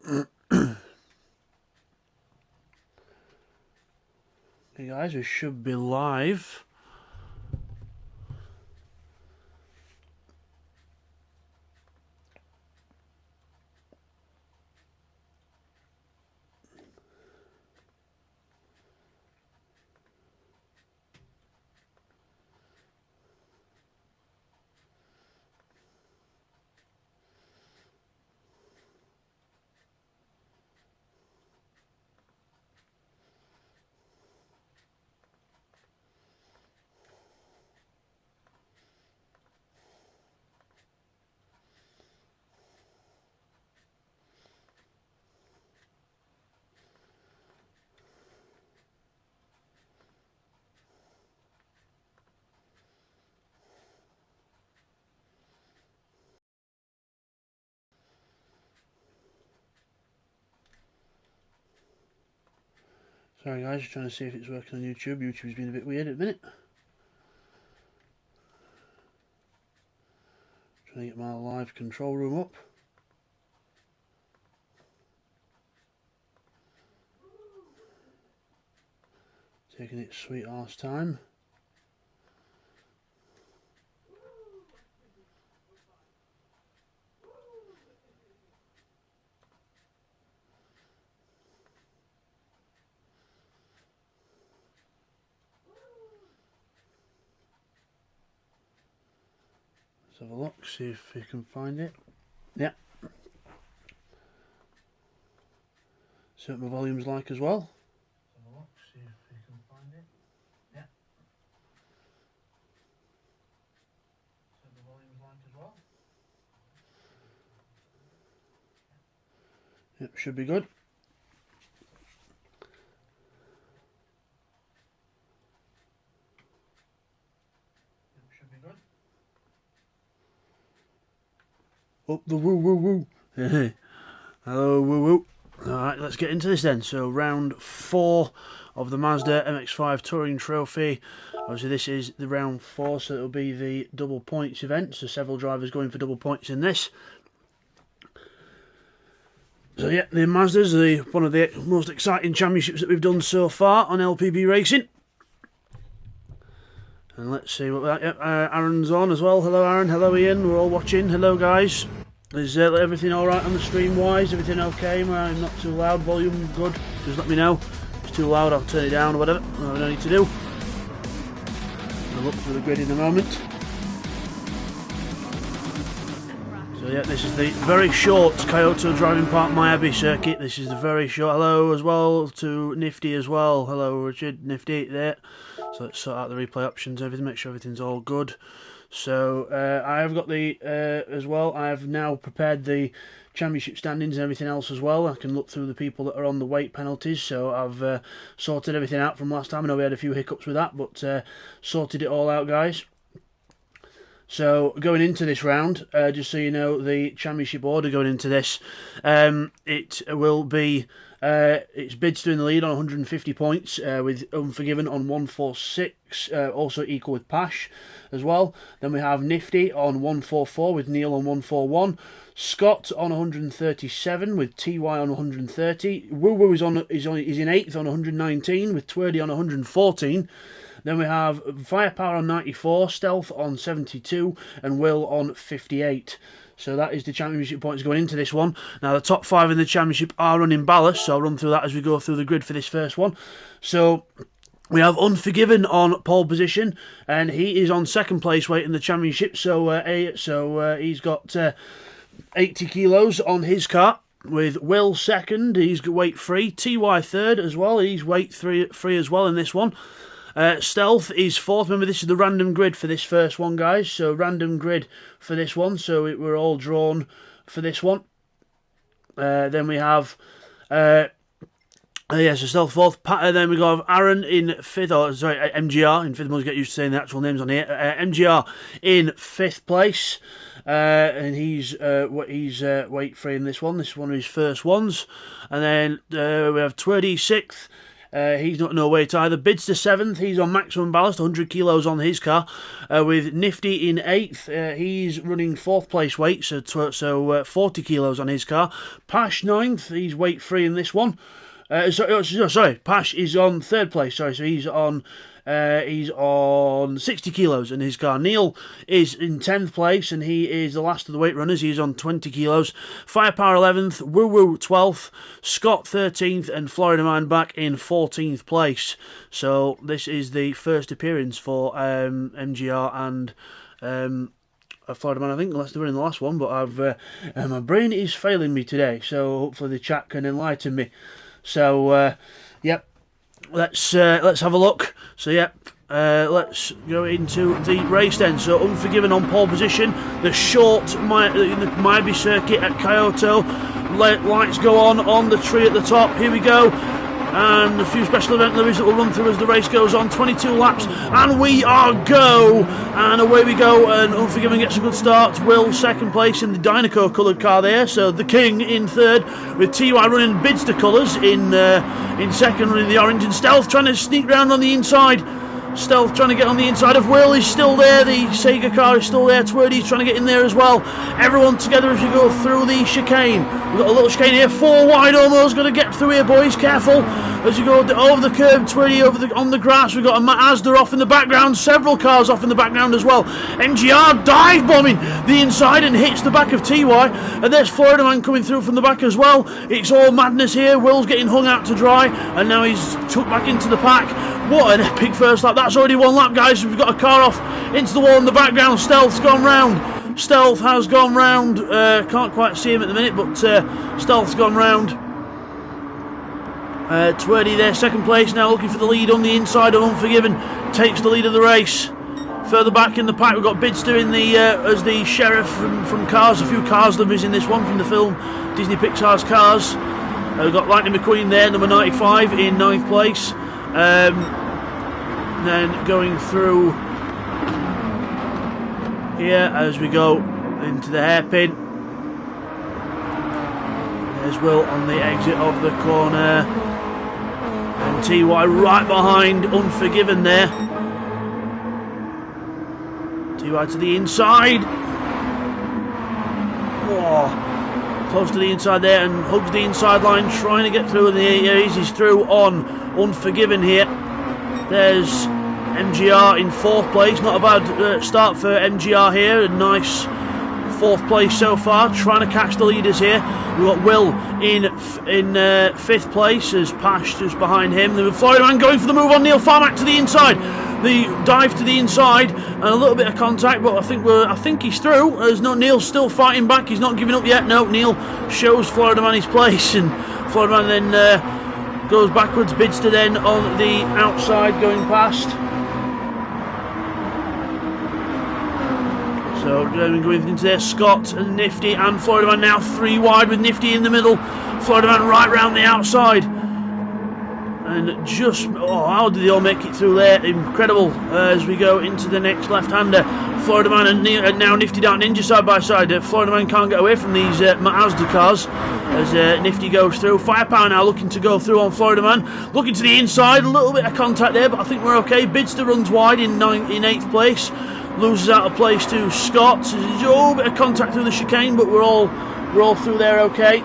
Hey guys, we should be live. Sorry guys, just trying to see if it's working on YouTube. YouTube's been a bit weird at the minute. Trying to get my live control room up. Taking its sweet arse time. Let's have a look, see if we can find it. Yeah. See what my volume's like as well. Let's have a look, see if we can find it. Yeah. See what the volume's like as well. Yep, should be good. Up the woo woo woo. Hello woo woo. Alright, let's get into this then. So round 4 of the Mazda MX-5 Touring Trophy. Obviously this is the round 4, so it'll be the double points event. So several drivers going for double points in this. So yeah, the Mazda's one of the most exciting championships that we've done so far on LPB Racing. And let's see what that. Yep, Aaron's on as well. Hello Aaron, hello Ian, we're all watching. Hello guys. Is everything alright on the stream wise? Everything okay? I'm not too loud, volume good? Just let me know. If it's too loud, I'll turn it down or whatever. I don't need to do. I'll look through the grid in a moment. So yeah, this is the very short Kyoto Driving Park Miyabi circuit. This is the very short. Hello as well to Nifty as well. Hello Richard, Nifty there. So let's sort out the replay options, everything, make sure everything's all good. So I have got the as well. I have now prepared the championship standings and everything else as well. I can look through the people that are on the weight penalties. So I've sorted everything out from last time. I know we had a few hiccups with that, but sorted it all out, guys. So going into this round, just so you know, the championship order going into this, it will be. It's Bidster in the lead on 150 points, with Unforgiven on 146, also equal with Pash as well. Then we have Nifty on 144 with Neil on 141. Scott on 137 with TY on 130. Woo Woo is in 8th on 119 with Twerdy on 114. Then we have Firepower on 94, Stealth on 72, and Will on 58. So that is the championship points going into this one. Now the top 5 in the championship are running ballast, so I'll run through that as we go through the grid for this first one. So we have Unforgiven on pole position, and he is on second place weight in the championship. So he's got 80 kilos on his car. With Will second, he's weight free. TY third as well, he's weight free as well in this one. Stealth is 4th. Remember, this is the random grid for this first one, guys. So random grid for this one. So we're all drawn for this one. Then we have so Stealth 4th. Then we got Aaron in 5th. Or sorry, MGR in 5th. Must get used to saying the actual names on here. MGR in 5th place. And he's weight free in this one. This is one of his first ones. And then we have Twerdy 6th. He's not no weight either. Bidster 7th, he's on maximum ballast, 100 kilos on his car, with Nifty in 8th. He's running 4th place weight, so 40 kilos on his car. Pash 9th, he's weight free in this one. Sorry, Pash is on 3rd place. Sorry, so he's on 60 kilos in his car. Neil is in 10th place, and he is the last of the weight runners. He's on 20 kilos. Firepower 11th, Woo Woo 12th, Scott 13th, and Florida Man back in 14th place. So this is the first appearance for MGR and Florida Man, I think, unless they were in the last one. But my brain is failing me today, so hopefully the chat can enlighten me. So yep. Let's have a look. So yeah, let's go into the race then. So Unforgiven on pole position. The short Miami circuit at Kyoto. Lights go on the tree at the top. Here we go. And a few special event liveries that will run through as the race goes on. 22 laps, and we are go. And away we go. And Unforgiven gets a good start. Will 2nd place in the Dynaco coloured car there. So the King in 3rd, with TY running Bidster colours in 2nd, running the orange, and Stealth trying to sneak round on the inside. Stealth trying to get on the inside of Will is still there. The Sega car is still there. Twerdy's trying to get in there as well. Everyone together as you go through the chicane. We've got a little chicane here. 4 wide almost. Got to get through here, boys. Careful as you go over the curb. Twerdy on the grass. We've got a Mazda off in the background. Several cars off in the background as well. MGR dive bombing the inside and hits the back of TY. And there's Florida Man coming through from the back as well. It's all madness here. Will's getting hung out to dry, and now he's took back into the pack. What an epic first lap. That's already 1 lap, guys. We've got a car off into the wall in the background. Stealth's gone round. Stealth has gone round. Can't quite see him at the minute, but Stealth's gone round. Twerdy there, 2nd place now, looking for the lead on the inside of Unforgiven. Takes the lead of the race. Further back in the pack, we've got Bidster in the as the sheriff from Cars. A few Cars liveries in this one from the film Disney Pixar's Cars. We've got Lightning McQueen there, number 95 in 9th place. Then going through here as we go into the hairpin. There's Will on the exit of the corner, and TY right behind Unforgiven there. TY to the inside. Whoa. Close to the inside there, and hugs the inside line, trying to get through, and he's through on Unforgiven here. There's MGR in 4th place. Not a bad start for MGR here. A nice 4th place so far, trying to catch the leaders here. We've got Will in 5th place as Pash just behind him. The Florida Man going for the move on Neil Farmack to the inside. The dive to the inside and a little bit of contact, but I think he's through. There's no Neil's still fighting back. He's not giving up yet. No, Neil shows Florida Man his place, and Florida Man then goes backwards. Bidster then on the outside going past. So going into there, Scott and Nifty and Florida Man now 3 wide with Nifty in the middle. Florida Man right round the outside. And just, how did they all make it through there? Incredible. As we go into the next left-hander, Florida Man and now Nifty Dark Ninja side by side. Florida Man can't get away from these Mazda cars as Nifty goes through. Firepower now looking to go through on Florida Man. Looking to the inside, a little bit of contact there, but I think we're okay. Bidster runs wide in 8th place. Loses out of place to Scott. There's a little bit of contact through the chicane, but we're all through there okay.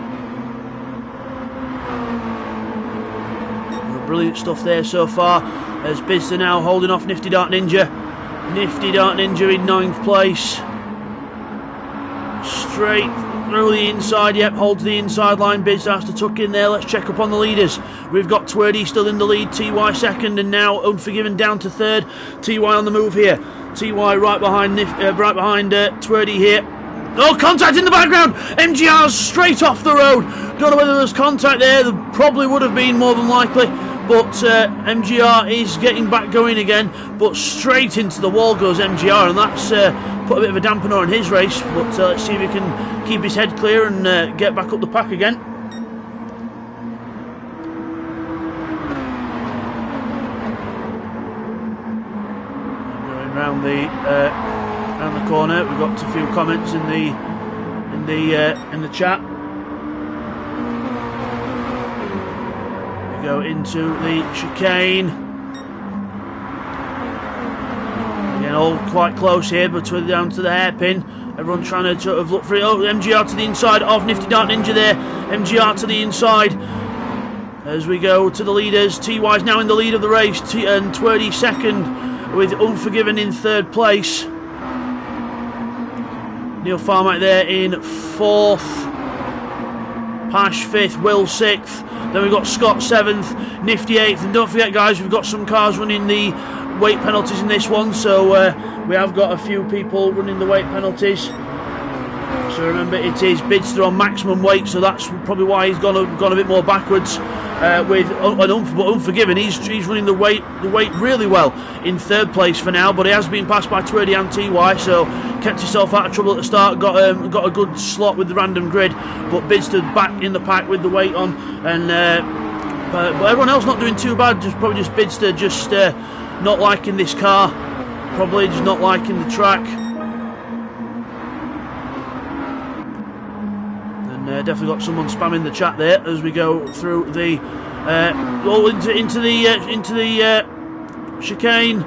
Brilliant stuff there so far, as Bidster now holding off Nifty Dark Ninja. Nifty Dark Ninja in 9th place. Straight through the inside, yep, holds the inside line. Bidster has to tuck in there. Let's check up on the leaders. We've got Twerdy still in the lead, TY 2nd, and now Unforgiven down to 3rd. TY on the move here. TY right behind Twerdy here. Oh, contact in the background! MGR's straight off the road. Don't know whether there's contact there. There probably would have been, more than likely. But MGR is getting back going again. But straight into the wall goes MGR, and that's put a bit of a dampener on his race. But let's see if he can keep his head clear and get back up the pack again. Going round the corner, we've got a few comments in the chat. go into the chicane. Again, all quite close here, but we're down to the hairpin. Everyone trying to sort of look for it. Oh, MGR to the inside of Nifty Dark Ninja there. MGR to the inside. As we go to the leaders, TY's now in the lead of the race, and Twerdy second, with Unforgiven in third place. Neil Farmack there in fourth. Pash fifth, Will sixth. Then we've got Scott seventh, Nifty eighth. And don't forget, guys, we've got some cars running the weight penalties in this one, so we have got a few people running the weight penalties. So remember, it is Bidster on maximum weight, so that's probably why he's gone a bit more backwards. With Unforgiven, he's running the weight really well in third place for now, but he has been passed by Twerdy and TY, so kept himself out of trouble at the start. Got a good slot with the random grid, but Bidster back in the pack with the weight on, and but everyone else not doing too bad. Probably just Bidster just not liking this car, probably just not liking the track. Definitely got someone spamming the chat there as we go through the into the chicane.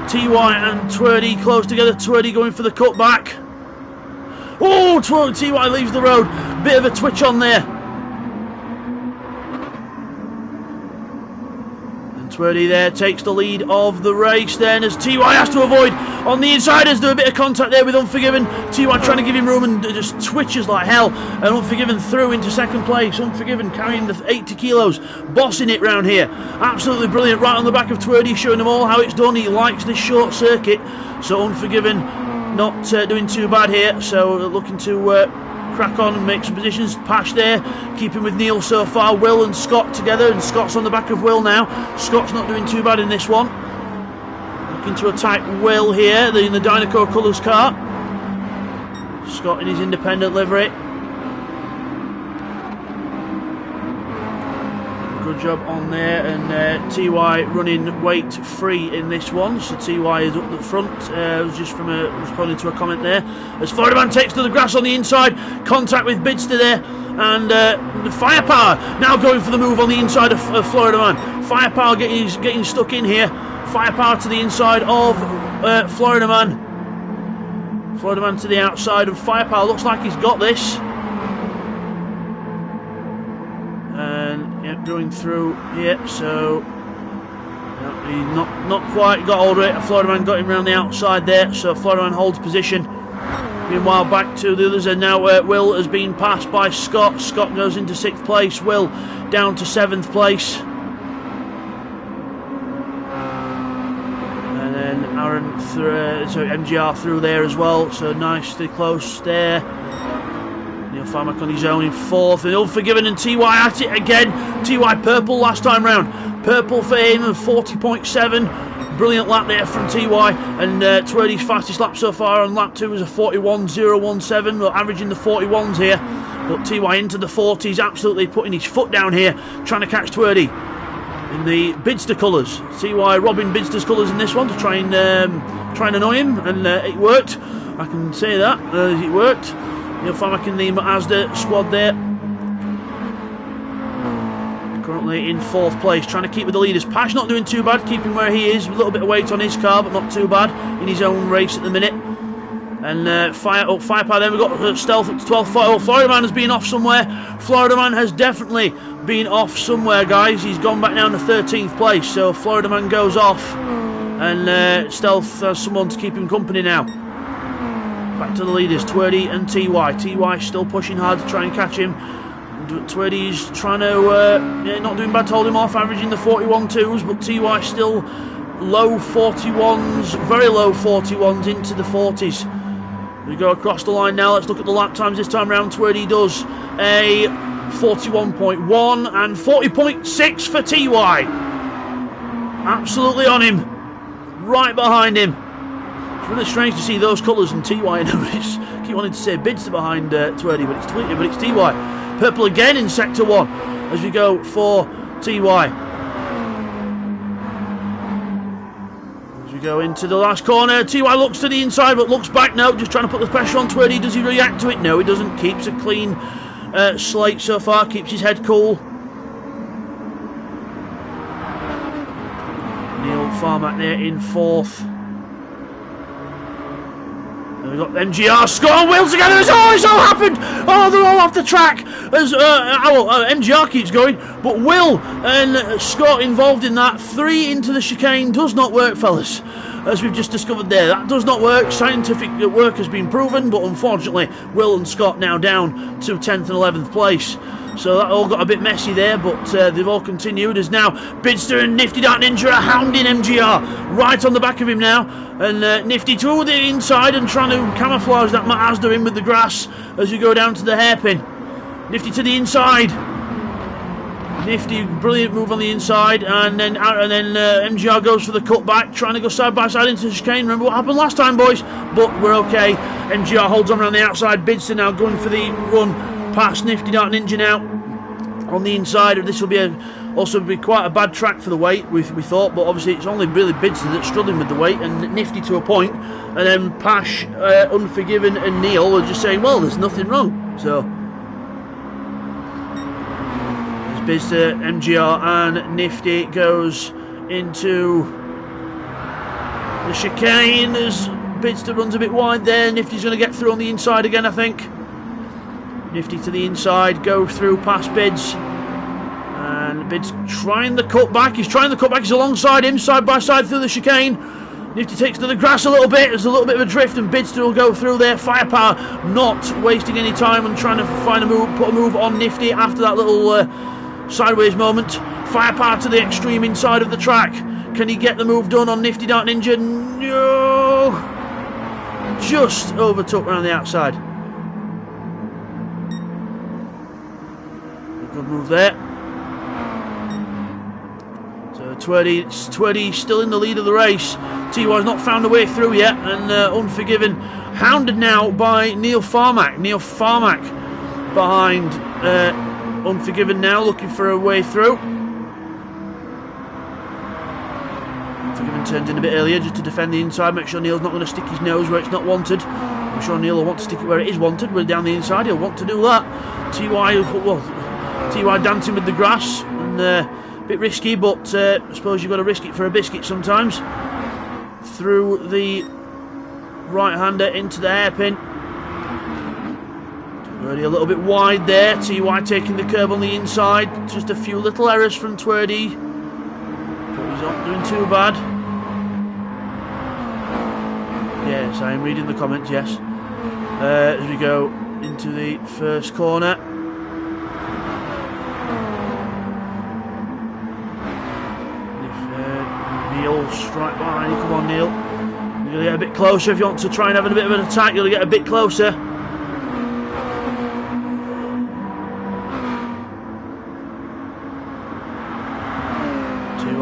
TY and Twerdy close together. Twerdy going for the cutback. Oh, TY leaves the road. Bit of a twitch on there. Twerdy there takes the lead of the race then, as TY has to avoid on the inside, as do a bit of contact there with Unforgiven. TY trying to give him room and just twitches like hell, and Unforgiven through into second place. Unforgiven carrying the 80 kilos, bossing it round here. Absolutely brilliant, right on the back of Twerdy, showing them all how it's done. He likes this short circuit, so Unforgiven not doing too bad here, so looking to crack on and make some positions. Pash there, keeping with Neil so far. Will and Scott together, and Scott's on the back of Will now. Scott's not doing too bad in this one. Looking to attack Will here in the Dynaco Colours car. Scott in his independent livery. Good job on there, and TY running weight free in this one, so TY is up the front. Just from responding to a comment there, as Florida Man takes to the grass on the inside, contact with Bidster there, and Firepower now going for the move on the inside of Florida Man. Firepower getting stuck in here. Firepower to the inside of Florida Man. Florida Man to the outside, and Firepower looks like he's got this. Going through here, so he not quite got hold of it. Florida Man got him around the outside there, so Florida Man holds position. Meanwhile, back to the others, and now Will has been passed by Scott. Scott goes into 6th place, Will down to 7th place, and then Aaron MGR through there as well, so nicely close there. Neil Farmack on his own in 4th, and Unforgiven and TY at it again. TY purple last time round. Purple for him, and 40.7. Brilliant lap there from TY, and Twerdy's fastest lap so far on lap 2 was a 41.017. We're averaging the 41s here, but TY into the 40s, absolutely putting his foot down here, trying to catch Twerdy in the Bidster colours. TY robbing Bidster's colours in this one to try and annoy him, and it worked. I can say that, it worked. Neil Farmack in the Mazda squad there. Currently in 4th place, trying to keep with the leaders. Pash not doing too bad, keeping where he is. A little bit of weight on his car, but not too bad in his own race at the minute. And Firepower then, we've got Stealth up to 12th. Oh, Florida Man has been off somewhere. Florida Man has definitely been off somewhere, guys. He's gone back down to 13th place, so Florida Man goes off. And Stealth has someone to keep him company now. Back to the leaders, Twerdy and TY. TY still pushing hard to try and catch him. Twerdy's trying to, not doing bad to hold him off, averaging the 41.2s, but TY still low 41s, very low 41s into the 40s. We go across the line now. Let's look at the lap times this time round. Twerdy does a 41.1 and 40.6 for TY. Absolutely on him, right behind him. It's really strange to see those colours and TY in I keep wanting to say Bidster behind Twerdy, but it's TY. Purple again in sector 1 as we go for TY. As we go into the last corner, TY looks to the inside but looks back now, just trying to put the pressure on Twerdy. Does he react to it? No, he doesn't. Keeps a clean slate so far, keeps his head cool. Farmack there in 4th. And we've got MGR, Scott and Will together. It's all happened. Oh, they're all off the track as MGR keeps going, but Will and Scott involved in that. 3 into the chicane does not work, fellas. As we've just discovered there, that does not work. Scientific work has been proven, but unfortunately Will and Scott now down to 10th and 11th place. So that all got a bit messy there, but they've all continued, as now Bidster and Nifty Dart Ninja are hounding MGR right on the back of him now, and Nifty to the inside and trying to camouflage that Mazda in with the grass as you go down to the hairpin. Nifty to the inside. Nifty, brilliant move on the inside, and then MGR goes for the cutback, trying to go side by side into the chicane. Remember what happened last time, boys? But we're okay. MGR holds on around the outside. Bidster now going for the run past Nifty Dart Ninja now on the inside. This will be also be quite a bad track for the weight, we thought, but obviously it's only really Bidster that's struggling with the weight, and Nifty to a point, and then Pash, Unforgiven and Neil are just saying, well, there's nothing wrong. So Bidster, MGR and Nifty goes into the chicane as Bidster runs a bit wide there. Nifty's going to get through on the inside again, I think. Nifty to the inside, go through past Bids, and Bids trying the cutback. He's trying the cutback. He's alongside him, side by side through the chicane. Nifty takes to the grass a little bit. There's a little bit of a drift, and Bidster will go through there. Firepower not wasting any time and trying to find a move, put a move on Nifty after that little sideways moment. Firepower to the extreme inside of the track. Can he get the move done on Nifty Dart Ninja? No! Just overtook around the outside. Good move there. So Twerdy still in the lead of the race. TY's not found a way through yet, and Unforgiven hounded now by Neil Farmack. Neil Farmack behind Unforgiven now, looking for a way through. Unforgiven turns in a bit earlier just to defend the inside, make sure Neil's not going to stick his nose where it's not wanted. I'm sure Neil will want to stick it where it is wanted. We're down the inside, he'll want to do that. TY dancing with the grass, and a bit risky, but I suppose you've got to risk it for a biscuit sometimes. Through the right-hander into the hairpin. Twerdy a little bit wide there. TY taking the curb on the inside. Just a few little errors from Twerdy, but he's not doing too bad. Yes, I am reading the comments, yes. As we go into the first corner. Neil's right behind you. Come on, Neil. You're going to get a bit closer if you want to try and have a bit of an attack. You're going to get a bit closer.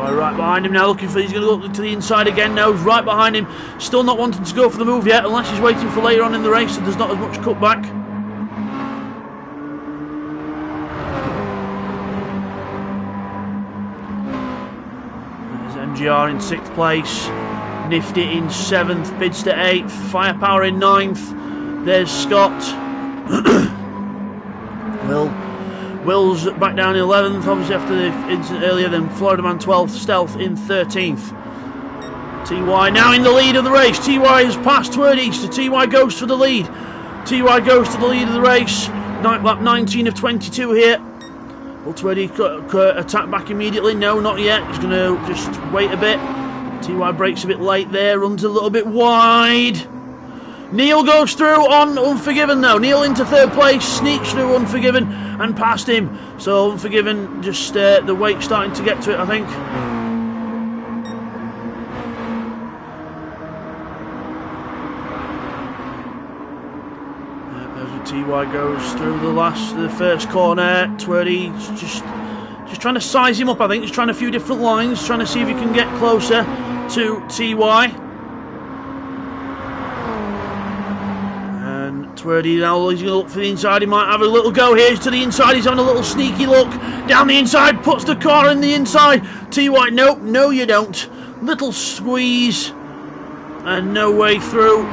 Right behind him now, looking for, he's going to look to the inside again now, he's right behind him, still not wanting to go for the move yet, unless he's waiting for later on in the race, so there's not as much cutback. There's MGR in 6th place, Nifty in 7th, Bidster 8th, Firepower in 9th, there's Scott. Will's back down in 11th, obviously after the incident earlier, then Florida Man 12th, Stealth in 13th. TY now in the lead of the race. TY has passed Twerdy, so TY goes for the lead. TY goes to the lead of the race. Lap 19 of 22 here. Will Twerdy attack back immediately? No, not yet. He's going to just wait a bit. TY breaks a bit late there, runs a little bit wide. Neil goes through on Unforgiven now. Neil into 3rd place, sneaks through Unforgiven and past him. So Unforgiven, just the weight starting to get to it, I think. As TY goes through the first corner, Twerdy just trying to size him up, I think. He's trying a few different lines, trying to see if he can get closer to TY. Twerdy now, he's going to look for the inside, he might have a little go here, he's to the inside, he's having a little sneaky look, down the inside, puts the car in the inside, TY, nope, no you don't, little squeeze, and no way through,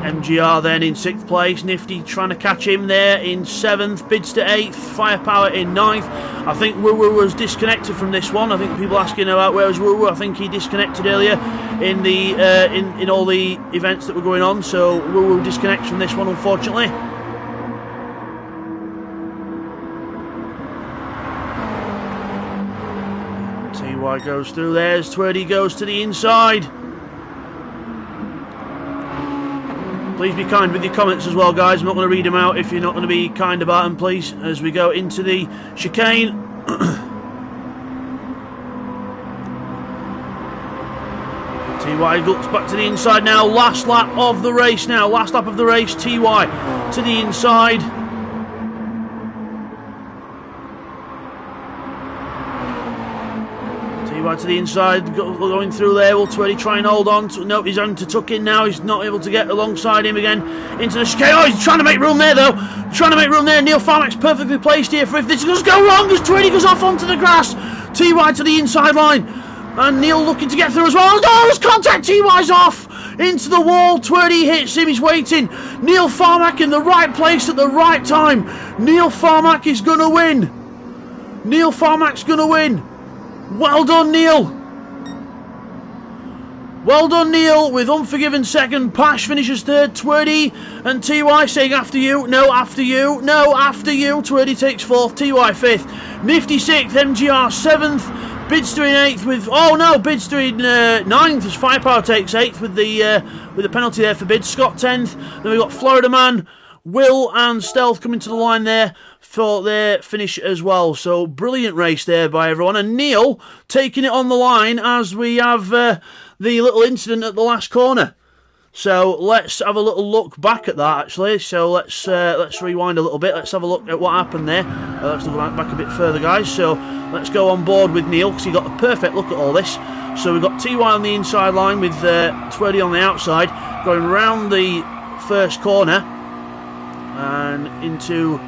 and MGR then in 6th place. Nifty trying to catch him there in 7th. Bidster 8th. Firepower in 9th. I think Woo Woo was disconnected from this one. I think people asking about where was Woo Woo. I think he disconnected earlier in the in all the events that were going on. So Woo Woo disconnects from this one, unfortunately. TY goes through. There's Twerdy goes to the inside. Please be kind with your comments as well, guys. I'm not going to read them out if you're not going to be kind about them, please, as we go into the chicane. TY looks back to the inside now. Last lap of the race now. Last lap of the race. TY to the inside. To the inside, going through there. Will Twerdy try and hold on? No, he's having to tuck in now. He's not able to get alongside him again into the chicane. Oh, he's trying to make room there though. Trying to make room there. Neil Farmack's perfectly placed here for if this does go wrong as Twerdy goes off onto the grass. TY to the inside line. And Neil looking to get through as well. Oh, there's contact. TY's off into the wall. Twerdy hits him. He's waiting. Neil Farmack in the right place at the right time. Neil Farmack is going to win. Neil Farmack's going to win. Well done, Neil. Well done, Neil, with Unforgiven second. Pash finishes third. Twerdy and TY saying after you. No, after you. No, after you. Twerdy takes fourth. TY fifth. Nifty sixth. MGR seventh. Bidster in eighth with... Oh, no, Bidster in ninth as Firepower takes eighth with the penalty there for Bids. Scott 10th. Then we've got Florida Man, Will and Stealth coming to the line there for their finish as well. So brilliant race there by everyone, and Neil taking it on the line as we have the little incident at the last corner. So let's have a little look back at that actually. So let's rewind a little bit. Let's have a look at what happened there. Let's look back a bit further, guys. So let's go on board with Neil because he got a perfect look at all this. So we've got TY on the inside line with Twerdy on the outside, going round the first corner and into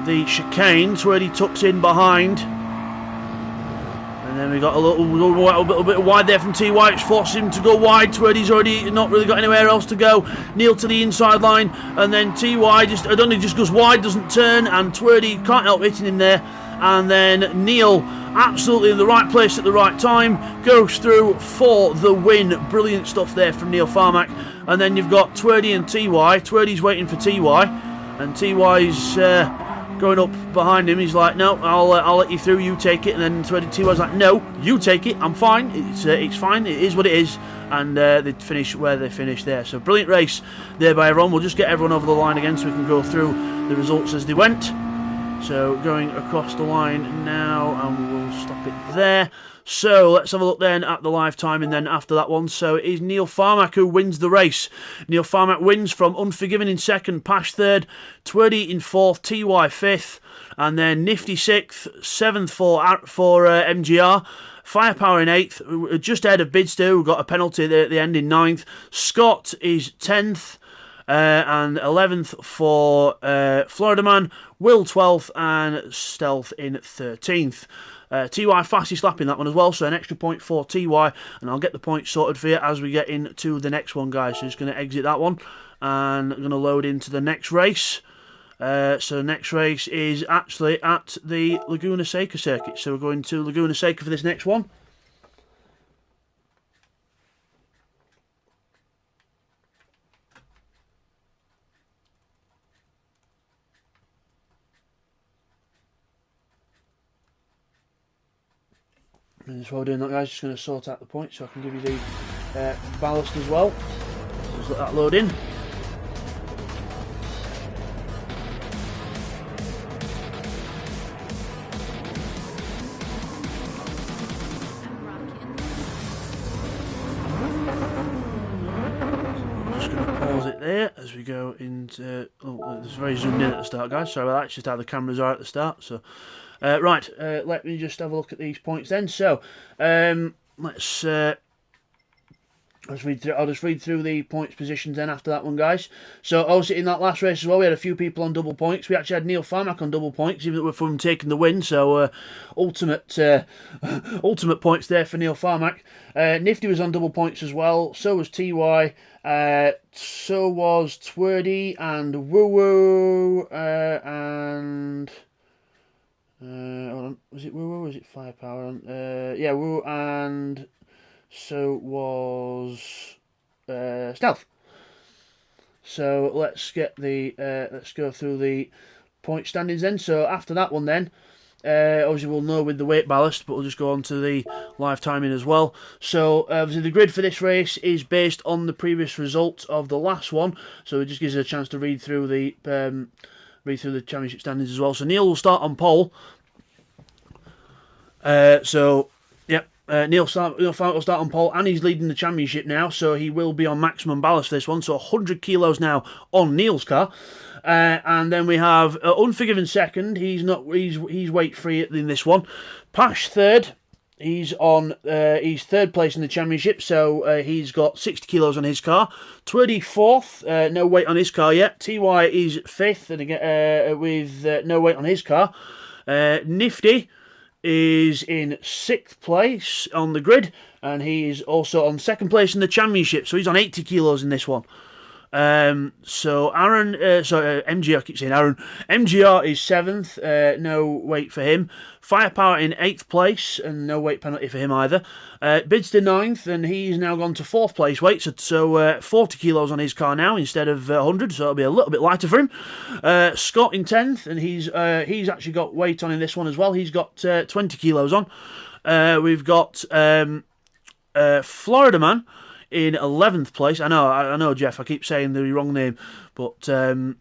the chicane. Twerdy tucks in behind, and then we got a little bit wide there from TY, which forces him to go wide. Twerdy's already not really got anywhere else to go. Neil to the inside line, and then TY just goes wide, doesn't turn, and Twerdy can't help hitting him there. And then Neil, absolutely in the right place at the right time, goes through for the win. Brilliant stuff there from Neil Farmack. And then you've got Twerdy and TY. Twerdy's waiting for TY, and TY's going up behind him. He's like, no, I'll let you through, you take it. And then TY's like, no, you take it, I'm fine, it's fine, it is what it is. And they finish where they finished there. So brilliant race there by everyone. We'll just get everyone over the line again so we can go through the results as they went. So going across the line now, and we'll stop it there. So let's have a look then at the live time, and then after that one, so it is Neil Farmack who wins the race. Neil Farmack wins from Unforgiven in second, Pash third, Twerdy in fourth, TY fifth, and then Nifty sixth, seventh for MGR. Firepower in eighth, just ahead of Bidster, who got a penalty there at the end in ninth. Scott is 10th. And 11th for Florida Man, Will 12th, and Stealth in 13th. TY fastest lap in that one as well, so an extra point for TY, and I'll get the points sorted for you as we get into the next one, guys. So just going to exit that one, and I'm going to load into the next race. So next race is actually at the Laguna Seca circuit, so we're going to Laguna Seca for this next one. And just while we're doing that, guys, just going to sort out the points so I can give you the ballast as well. Just let that load in. I'm just going to pause it there as we go into... Oh, it's very zoomed in at the start, guys. Sorry about that. It's just how the cameras are at the start. So. Right, let me just have a look at these points then. So, let's I'll just read through the points positions then after that one, guys. So obviously in that last race as well, we had a few people on double points. We actually had Neil Farmack on double points, even though we're from taking the win. So ultimate ultimate points there for Neil Farmack. Nifty was on double points as well. So was TY. So was Twerdy and Woo Woo and. Hold on, was it Woo Woo? Was it Firepower? Yeah, Woo and. So was Stealth. So let's go through the point standings then. So after that one then, obviously we'll know with the weight ballast, but we'll just go on to the live timing as well. So obviously the grid for this race is based on the previous result of the last one, so it just gives us a chance to read through the championship standings as well. So Neil will start on pole. Neil Farmack will start on pole, and he's leading the championship now, so he will be on maximum ballast for this one. So 100 kilos now on Neil's car, and then we have Unforgiven second. He's weight free in this one. Pash third. He's third place in the championship, so he's got 60 kilos on his car. Twerdy fourth, no weight on his car yet. TY is fifth, and again with no weight on his car. Nifty is in sixth place on the grid, and he is also on second place in the championship, so he's on 80 kilos in this one. So Aaron, MGR, I keep saying Aaron. MGR is seventh, no weight for him. Firepower in eighth place, and no weight penalty for him either. Bidster ninth, and he's now gone to fourth place weight, so 40 kilos on his car now instead of 100, so it'll be a little bit lighter for him. Scott in 10th, and he's actually got weight on in this one as well. He's got 20 kilos on. We've got Florida Man in 11th place. I know, Jeff, I keep saying the wrong name, but and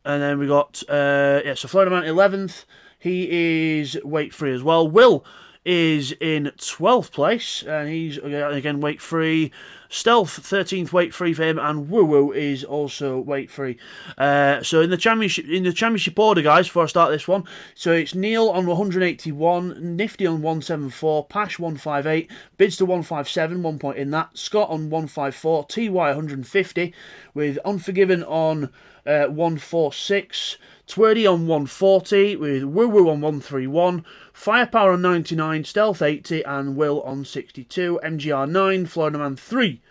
then we got so Florida Man 11th. He is weight free as well. Will is in 12th place, and he's again weight free. Stealth 13th, weight free for him, and Woo Woo is also weight free. So in the championship order, guys, before I start this one, so it's Neil on 181, Nifty on 174, Pash 158, Bidster 157, 1 point in that, Scott on 154, TY 150, with Unforgiven on 146. Twerdy on 140, with Woo Woo on 131, Firepower on 99, Stealth 80, and Will on 62, MGR 9, Florida Man 3.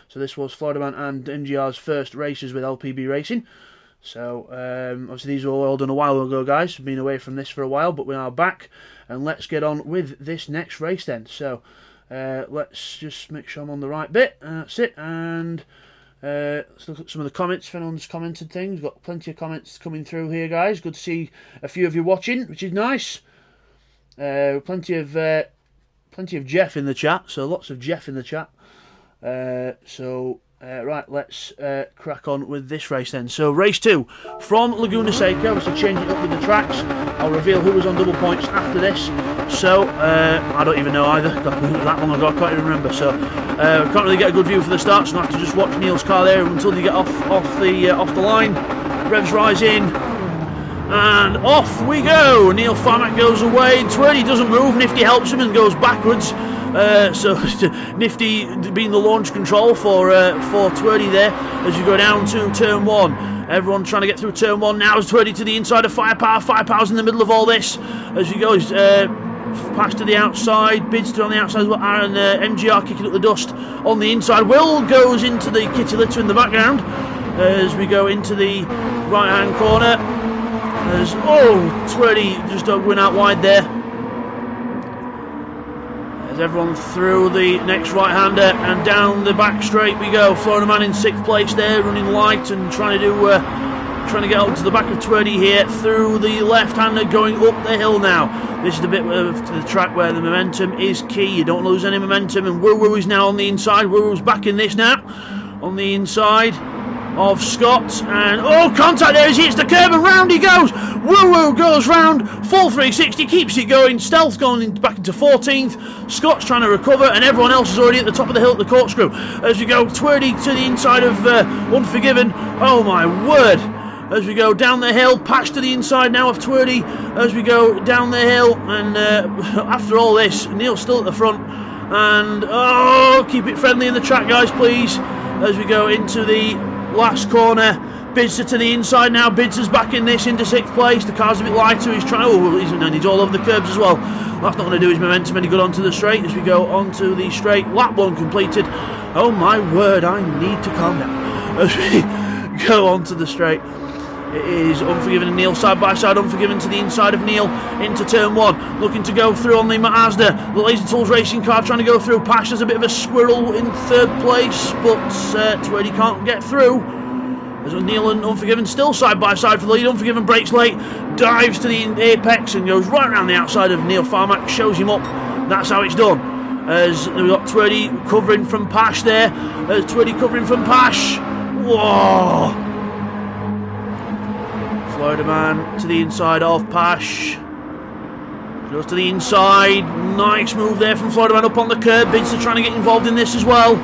So this was Florida Man and MGR's first races with LPB Racing. So obviously these were all done a while ago, guys. We've been away from this for a while, but we are back, and let's get on with this next race then. So let's just make sure I'm on the right bit. That's it, and let's look at some of the comments. If anyone's commented things, we've got plenty of comments coming through here, guys. Good to see a few of you watching, which is nice. Plenty of Jeff in the chat, so lots of Jeff in the chat. Right, let's crack on with this race then. So race 2 from Laguna Seca. So changing it up with the tracks. I'll reveal who was on double points after this. So I don't even know either. That long ago, I can't even remember. So can't really get a good view for the start. So I have to just watch Neil's car there until you get off the line. Revs rise in. And off we go. Neil Farmack goes away. Twerdy doesn't move. Nifty helps him and goes backwards. So Nifty being the launch control for Twerdy there as you go down to turn 1. Everyone trying to get through turn 1 now. As Twerdy to the inside of Firepower. Firepower's in the middle of all this as he goes past to the outside. Bidster on the outside as well. Aaron MGR kicking up the dust on the inside. Will goes into the kitty litter in the background as we go into the right hand corner. As Twerdy just went out wide there. As everyone through the next right-hander and down the back straight we go. Florida Man in 6th place there, running light and trying to get up to the back of Twerdy here through the left-hander, going up the hill now. This is the bit of the track where the momentum is key. You don't lose any momentum, and Woo Woo is now on the inside. Woo Woo's back in this now, on the inside of Scott, and contact there as he hits the curb and round he goes. Woo Woo goes round, full 360, keeps it going. Stealth going back into 14th. Scott's trying to recover, and everyone else is already at the top of the hill at the corkscrew. As we go, Twerdy to the inside of Unforgiven. Oh my word! As we go down the hill, Patch to the inside now of Twerdy. As we go down the hill, and after all this, Neil's still at the front. And, oh, keep it friendly in the track, guys, please. As we go into the last corner. Bidster to the inside now. Bidster's back in this into 6th place. The car's a bit lighter. He's trying. Oh, he's all over the curbs as well. That's not going to do his momentum any good onto the straight. As we go onto the straight, lap 1 completed. Oh my word! I need to calm down. As we go onto the straight, it is Unforgiven and Neil side by side. Unforgiven to the inside of Neil into turn 1, looking to go through on the Mazda. The Laser Tools racing car trying to go through. Pash has a bit of a squirrel in 3rd place, but Twirdy can't get through. As Neil and Unforgiven still side by side for the lead. Unforgiven brakes late, dives to the apex and goes right around the outside of Neil Farmack, shows him up. That's how it's done. As we've got Twirdy covering from Pash there. As Twirdy covering from Pash. Whoa! Florida Man to the inside of Pash. Goes to the inside. Nice move there from Florida Man up on the curb. Bidster trying to get involved in this as well.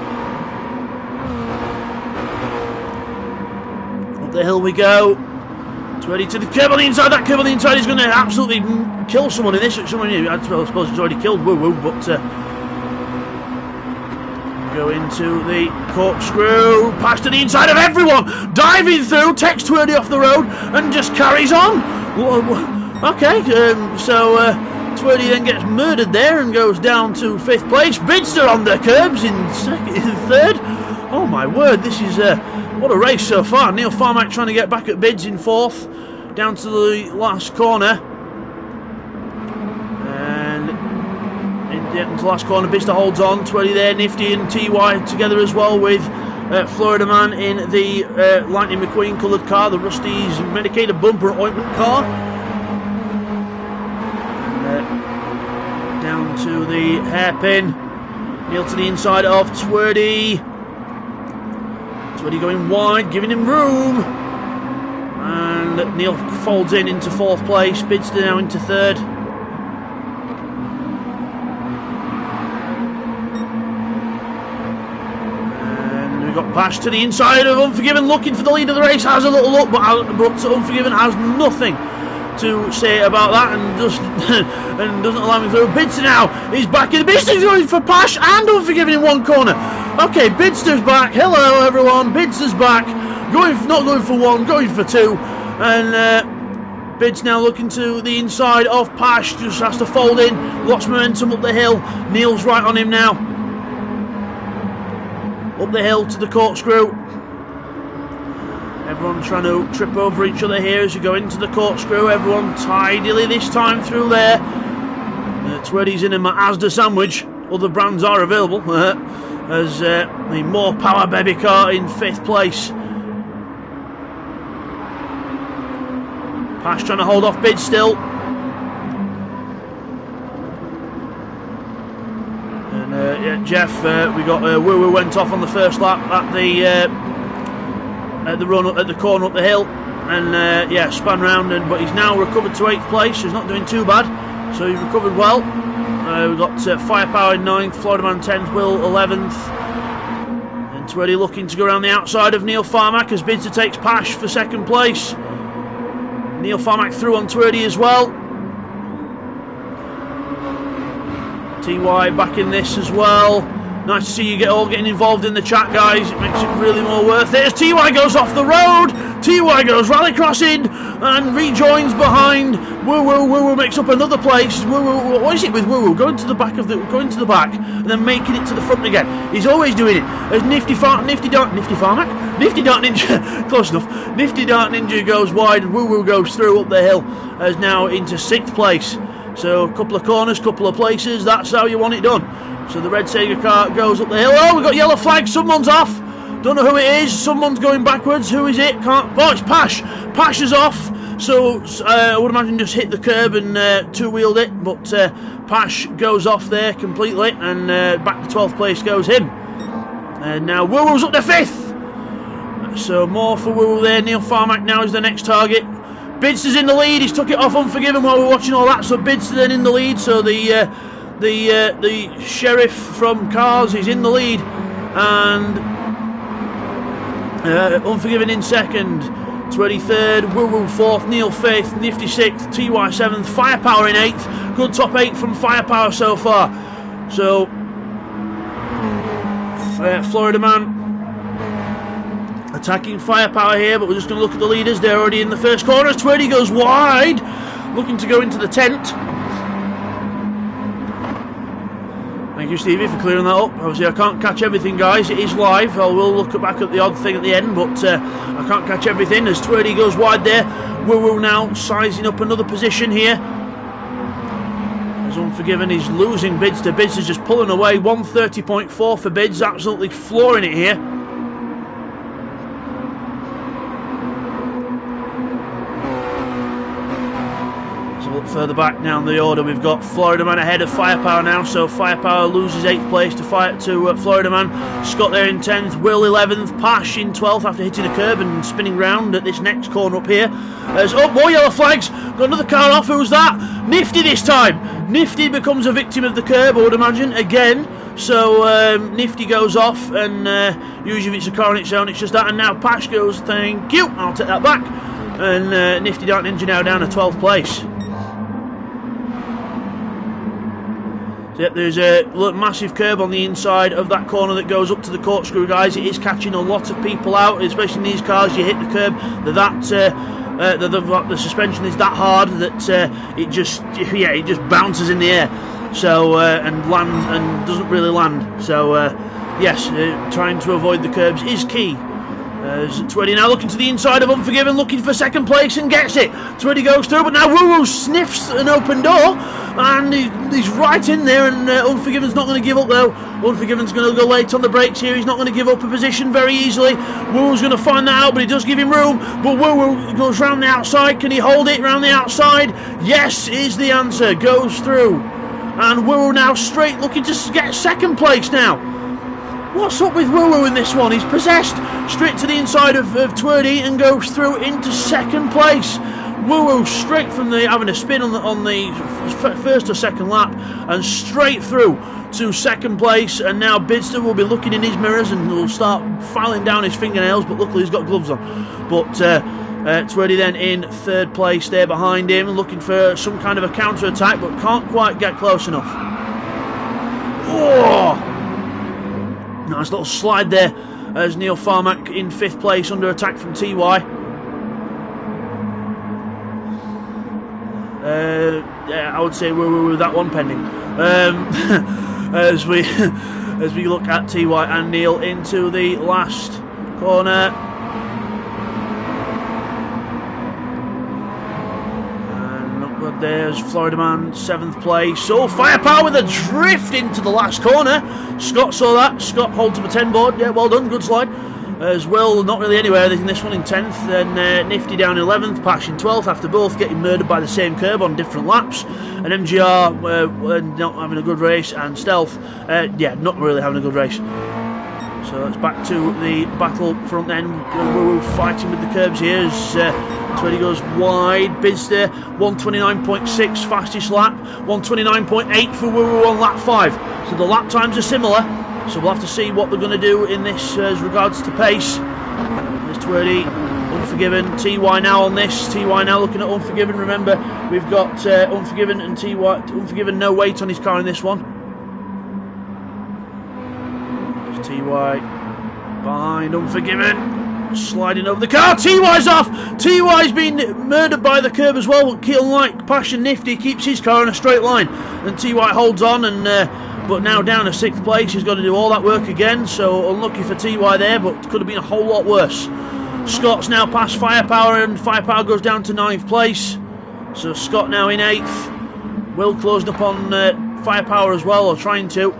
The hill we go. Twirdy to the curb on the inside. That curb on the inside is going to absolutely kill someone in this. Someone, I suppose it's already killed Woo Woo, but go into the corkscrew. Pass to the inside of everyone. Diving through, takes Twirdy off the road and just carries on. Okay, so Twirdy then gets murdered there and goes down to 5th place. Bidster on the curbs in 3rd. Oh my word, this is what a race so far. Neil Farmack trying to get back at Bids in 4th, down to the last corner. And into the last corner, Bidster holds on. Twirdy there, Nifty and TY together as well with Florida Man in the Lightning McQueen coloured car, the Rusty's medicated bumper ointment car. And, down to the hairpin. Neil to the inside of Twirdy. Twirdy going wide, giving him room. And Neil folds in into 4th place. Bidster now into 3rd. And we've got Pash to the inside of Unforgiven, looking for the lead of the race. Has a little look, but Unforgiven has nothing to say about that and just and doesn't allow me through. Bidster now is back in. Bidster's going for Pash and Unforgiven in one corner. Okay, Bidster's back. Hello everyone, Bidster's back. Not going for 1, going for 2. And Bids now looking to the inside of Pash, just has to fold in, lost momentum up the hill. Neil's right on him now. Up the hill to the corkscrew. Everyone trying to trip over each other here as you go into the corkscrew. Everyone tidily this time through there. Twirdy's in a Mazda sandwich. Other brands are available. As the More Power Baby car in 5th place. Pash trying to hold off Bid still. And yeah, Jeff, we got Woo Woo went off on the first lap at the run at the corner up the hill, and yeah, spun round, but he's now recovered to 8th place, so he's not doing too bad. So he's recovered well. We've got Firepower in 9th, Florida Man 10th, Will 11th, and Twirdy looking to go around the outside of Neil Farmack as Bidster takes Pash for 2nd place. Neil Farmack through on Twirdy as well. TY back in this as well. Nice to see you getting involved in the chat, guys. It makes it really more worth it. As TY goes off the road, TY goes rallycross in and rejoins behind Woo Woo. Woo Woo makes up another place. Woo Woo, what is it with Woo Woo? Going to the back and then making it to the front again. He's always doing it. As Nifty Dart Ninja, close enough. Nifty Dart Ninja goes wide. Woo Woo goes through up the hill. As now into 6th place. So a couple of corners, couple of places. That's how you want it done. So the red Sega car goes up the hill. Oh, we've got yellow flag. Someone's off. Don't know who it is. Someone's going backwards. Who is it? Can't. Oh, it's Pash. Pash is off. So I would imagine just hit the curb and two-wheeled it. But Pash goes off there completely. And back to 12th place goes him. And now Woo Woo's up to 5th. So more for Woo Woo there. Neil Farmack now is the next target. Bidster's in the lead. He's took it off Unforgiven while we're watching all that. So Bidster then in the lead. So the sheriff from Cars is in the lead, and Unforgiven in 2nd, Twirdy 3rd, Woo Woo 4th, Neil 5th, Nifty 6th, TY 7th, Firepower in 8th. Good top 8 from Firepower so far. So Florida Man attacking firepower here, but we're just going to look at the leaders. They're already in the first corner. Twerdy goes wide, looking to go into the tent. Thank you, Stevie, for clearing that up. Obviously, I can't catch everything, guys. It is live. I will look back at the odd thing at the end, but I can't catch everything as Twerdy goes wide there. Woo now sizing up another position here. As Unforgiven is losing Bidster. Bidster's just pulling away. 130.4 for Bids, absolutely flooring it here. Further back down the order, we've got Florida Man ahead of Firepower now, so Firepower loses 8th place to Florida Man. Scott there in 10th, Will 11th, Pash in 12th after hitting a curb and spinning round at this next corner up here. As more yellow flags, got another car off. Who's that? Nifty this time. Nifty becomes a victim of the curb, I would imagine, again. So Nifty goes off, and usually if it's a car on its own, it's just that. And now Pash goes, thank you, I'll take that back. And Nifty Dark Ninja now down to 12th place. Yep, there's a massive curb on the inside of that corner that goes up to the corkscrew, guys. It is catching a lot of people out, especially in these cars. You hit the curb, the suspension is that hard that it just bounces in the air. So and lands and doesn't really land. So yes, trying to avoid the curbs is key. As Twerdy now looking to the inside of Unforgiven, looking for 2nd place and gets it. Twerdy goes through, but now Woo sniffs an open door, and he's right in there, and Unforgiven's not going to give up though. Unforgiven's going to go late on the brakes here. He's not going to give up a position very easily. Woo's going to find that out, but he does give him room. But Woo goes round the outside. Can he hold it round the outside? Yes is the answer. Goes through. And Woo now straight looking to get 2nd place now. What's up with Woo in this one? He's possessed straight to the inside of Twerdy and goes through into 2nd place. Woo straight from having a spin on the first or second lap and straight through to 2nd place. And now Bidster will be looking in his mirrors and will start filing down his fingernails, but luckily he's got gloves on. But Twerdy then in 3rd place there behind him, looking for some kind of a counter attack, but can't quite get close enough. Oh! Nice little slide there as Neil Farmack in 5th place under attack from TY. Yeah, I would say we're that one pending. As we look at TY and Neil into the last corner. There's Florida Man, 7th place. So Firepower with a drift into the last corner. Scott saw that. Scott holds up a 10 board. Yeah, well done. Good slide. As well, not really anywhere in this one in 10th. Then Nifty down 11th. Pash in 12th after both getting murdered by the same curb on different laps. And MGR not having a good race. And Stealth, yeah, not really having a good race. So it's back to the battle front then. We're fighting with the curbs here as Twerdy goes wide. Bidster 129.6 fastest lap, 129.8 for Woo on lap 5. So the lap times are similar. So we'll have to see what they're going to do in this as regards to pace. There's Twerdy, Unforgiven, TY now on this. TY now looking at Unforgiven. Remember, we've got Unforgiven and TY. Unforgiven no weight on his car in this one. TY behind Unforgiven, sliding over the car. TY's off. TY's been murdered by the curb as well. Unlike Pash and Nifty, keeps his car in a straight line, and TY holds on. And but now down to 6th place. He's got to do all that work again. So unlucky for TY there, but could have been a whole lot worse. Scott's now past Firepower, and Firepower goes down to 9th place. So Scott now in 8th. Will closing up on Firepower as well, or trying to.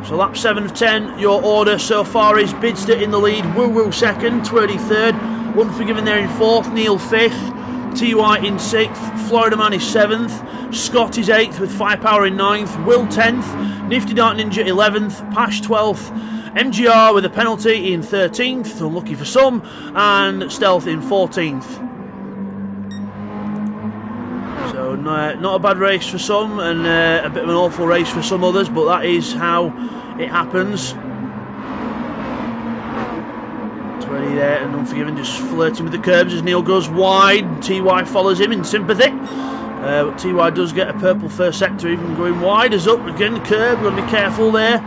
So lap 7 of 10, your order so far is Bidster in the lead, Woo 2nd, Twerdy 3rd, Unforgiven there in 4th, Neil 5th, TY in 6th, Florida Man is 7th, Scott is 8th with Firepower in 9th, Will 10th, Nifty Dark Ninja 11th, Pash 12th, MGR with a penalty in 13th, unlucky for some, and Stealth in 14th. So not a bad race for some, and a bit of an awful race for some others, but that is how it happens. Twerdy there and Unforgiven just flirting with the curbs as Neil goes wide. TY follows him in sympathy, but TY does get a purple first sector even going wide as up again the curb. Got to be careful there.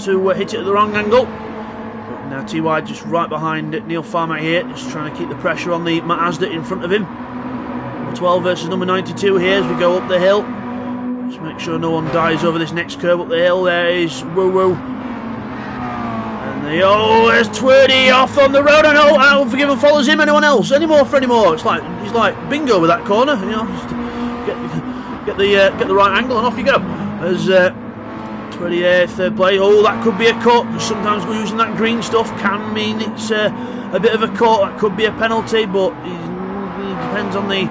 to hit it at the wrong angle. But now TY just right behind Neil Farmack here, just trying to keep the pressure on the Mazda in front of him. Number 12 versus number 92 here as we go up the hill. Just make sure no one dies over this next curve up the hill. There is Woo Woo. And there's Twerdy off on the road. I know, Unforgiven follows him. Anyone else? Any more for any more? It's like he's like bingo with that corner. You know, just get the right angle and off you go. As 28th, third play. Oh, that could be a cut. Sometimes we're using that green stuff can mean it's a bit of a cut. That could be a penalty, but it depends on the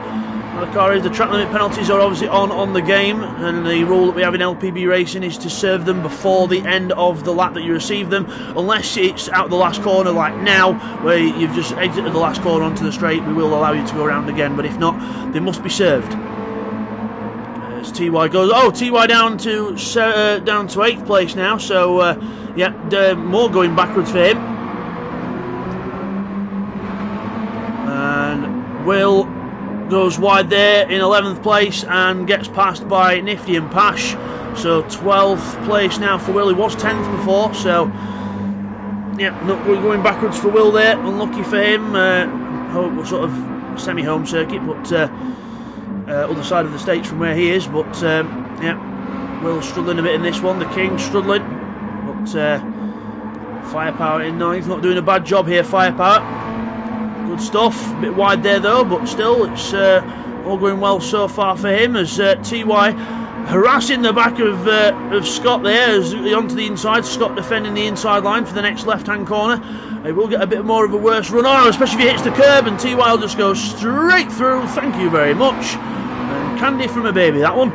car is. The track limit penalties are obviously on the game, and the rule that we have in LPB racing is to serve them before the end of the lap that you receive them, unless it's out the last corner like now where you've just exited the last corner onto the straight. We will allow you to go around again, but if not, they must be served. As TY goes, TY down to 8th place now, so more going backwards for him. And Will goes wide there in 11th place and gets passed by Nifty and Pash. So 12th place now for Will. He was 10th before, so we're going backwards for Will there. Unlucky for him. Sort of semi-home circuit, but other side of the States from where he is. But Will struggling a bit in this one. The King struggling, but Firepower in 9th. Not doing a bad job here, Firepower. Good stuff. A bit wide there though, but still it's all going well so far for him as TY harassing the back of Scott there as onto the inside. Scott defending the inside line for the next left hand corner. He will get a bit more of a worse run on, especially if he hits the curb, and TY will just go straight through. Thank you very much. And candy from a baby, that one.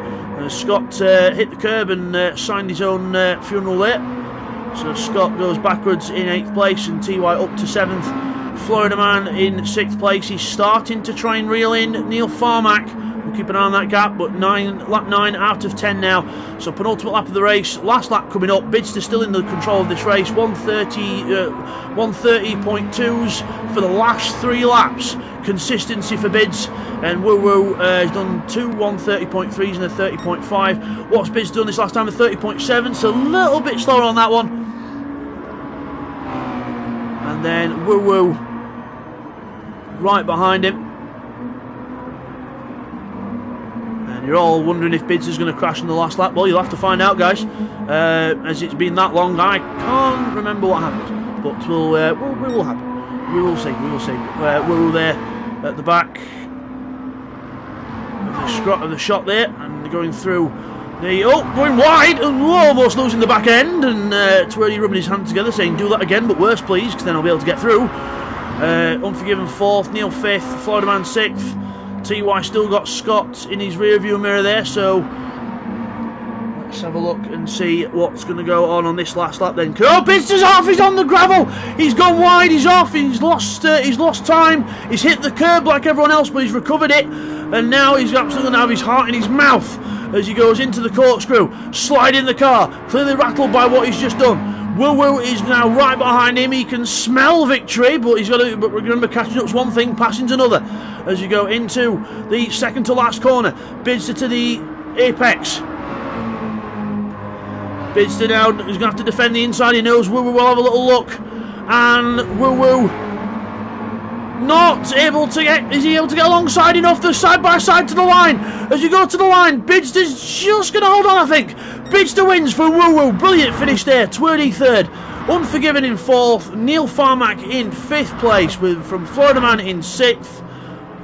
Scott hit the curb and signed his own funeral there. So Scott goes backwards in 8th place and TY up to 7th. Florida Man in 6th place. He's starting to try and reel in Neil Farmack. We'll keep an eye on that gap, but lap 9 out of 10 now. So penultimate lap of the race. Last lap coming up. Bidster still in the control of this race. 130.2s for the last 3 laps. Consistency for Bids. And Woo Woo has done 2 130.3s and a 30.5. What's Bids done this last time? A 30.7. So a little bit slower on that one. And then Woo Woo right behind him. And you're all wondering if Bids is going to crash in the last lap. Well, you'll have to find out, guys. As it's been that long, I can't remember what happened. But we will happen. We will see. We will see. Woo there at the back of the shot there, and going through the going wide and almost losing the back end, and Twerdy rubbing his hands together saying do that again but worse please, because then I'll be able to get through. Unforgiven 4th, Neil 5th, Florida Man 6th. TY still got Scott in his rear view mirror there, so let's have a look and see what's going to go on this last lap then. Oh, Bidster's off, he's on the gravel, he's gone wide, he's off, he's lost time, he's hit the curb like everyone else, but he's recovered it, and now he's absolutely going to have his heart in his mouth as he goes into the corkscrew, sliding the car, clearly rattled by what he's just done. Woo Woo is now right behind him. He can smell victory, but he's got to. But remember, catching up's one thing, passing's another. As you go into the second to last corner, Bidster to the apex. Bidster now is going to have to defend the inside. He knows Woo Woo will have a little look, and Woo Woo not able to get. Is he able to get alongside enough? The side by side to the line. As you go to the line, Bidster's just going to hold on, I think. Bidster wins for Woo Woo. Brilliant finish there. Twerdy 3rd. Unforgiven in 4th. Neil Farmack in 5th place from Florida Man in 6th.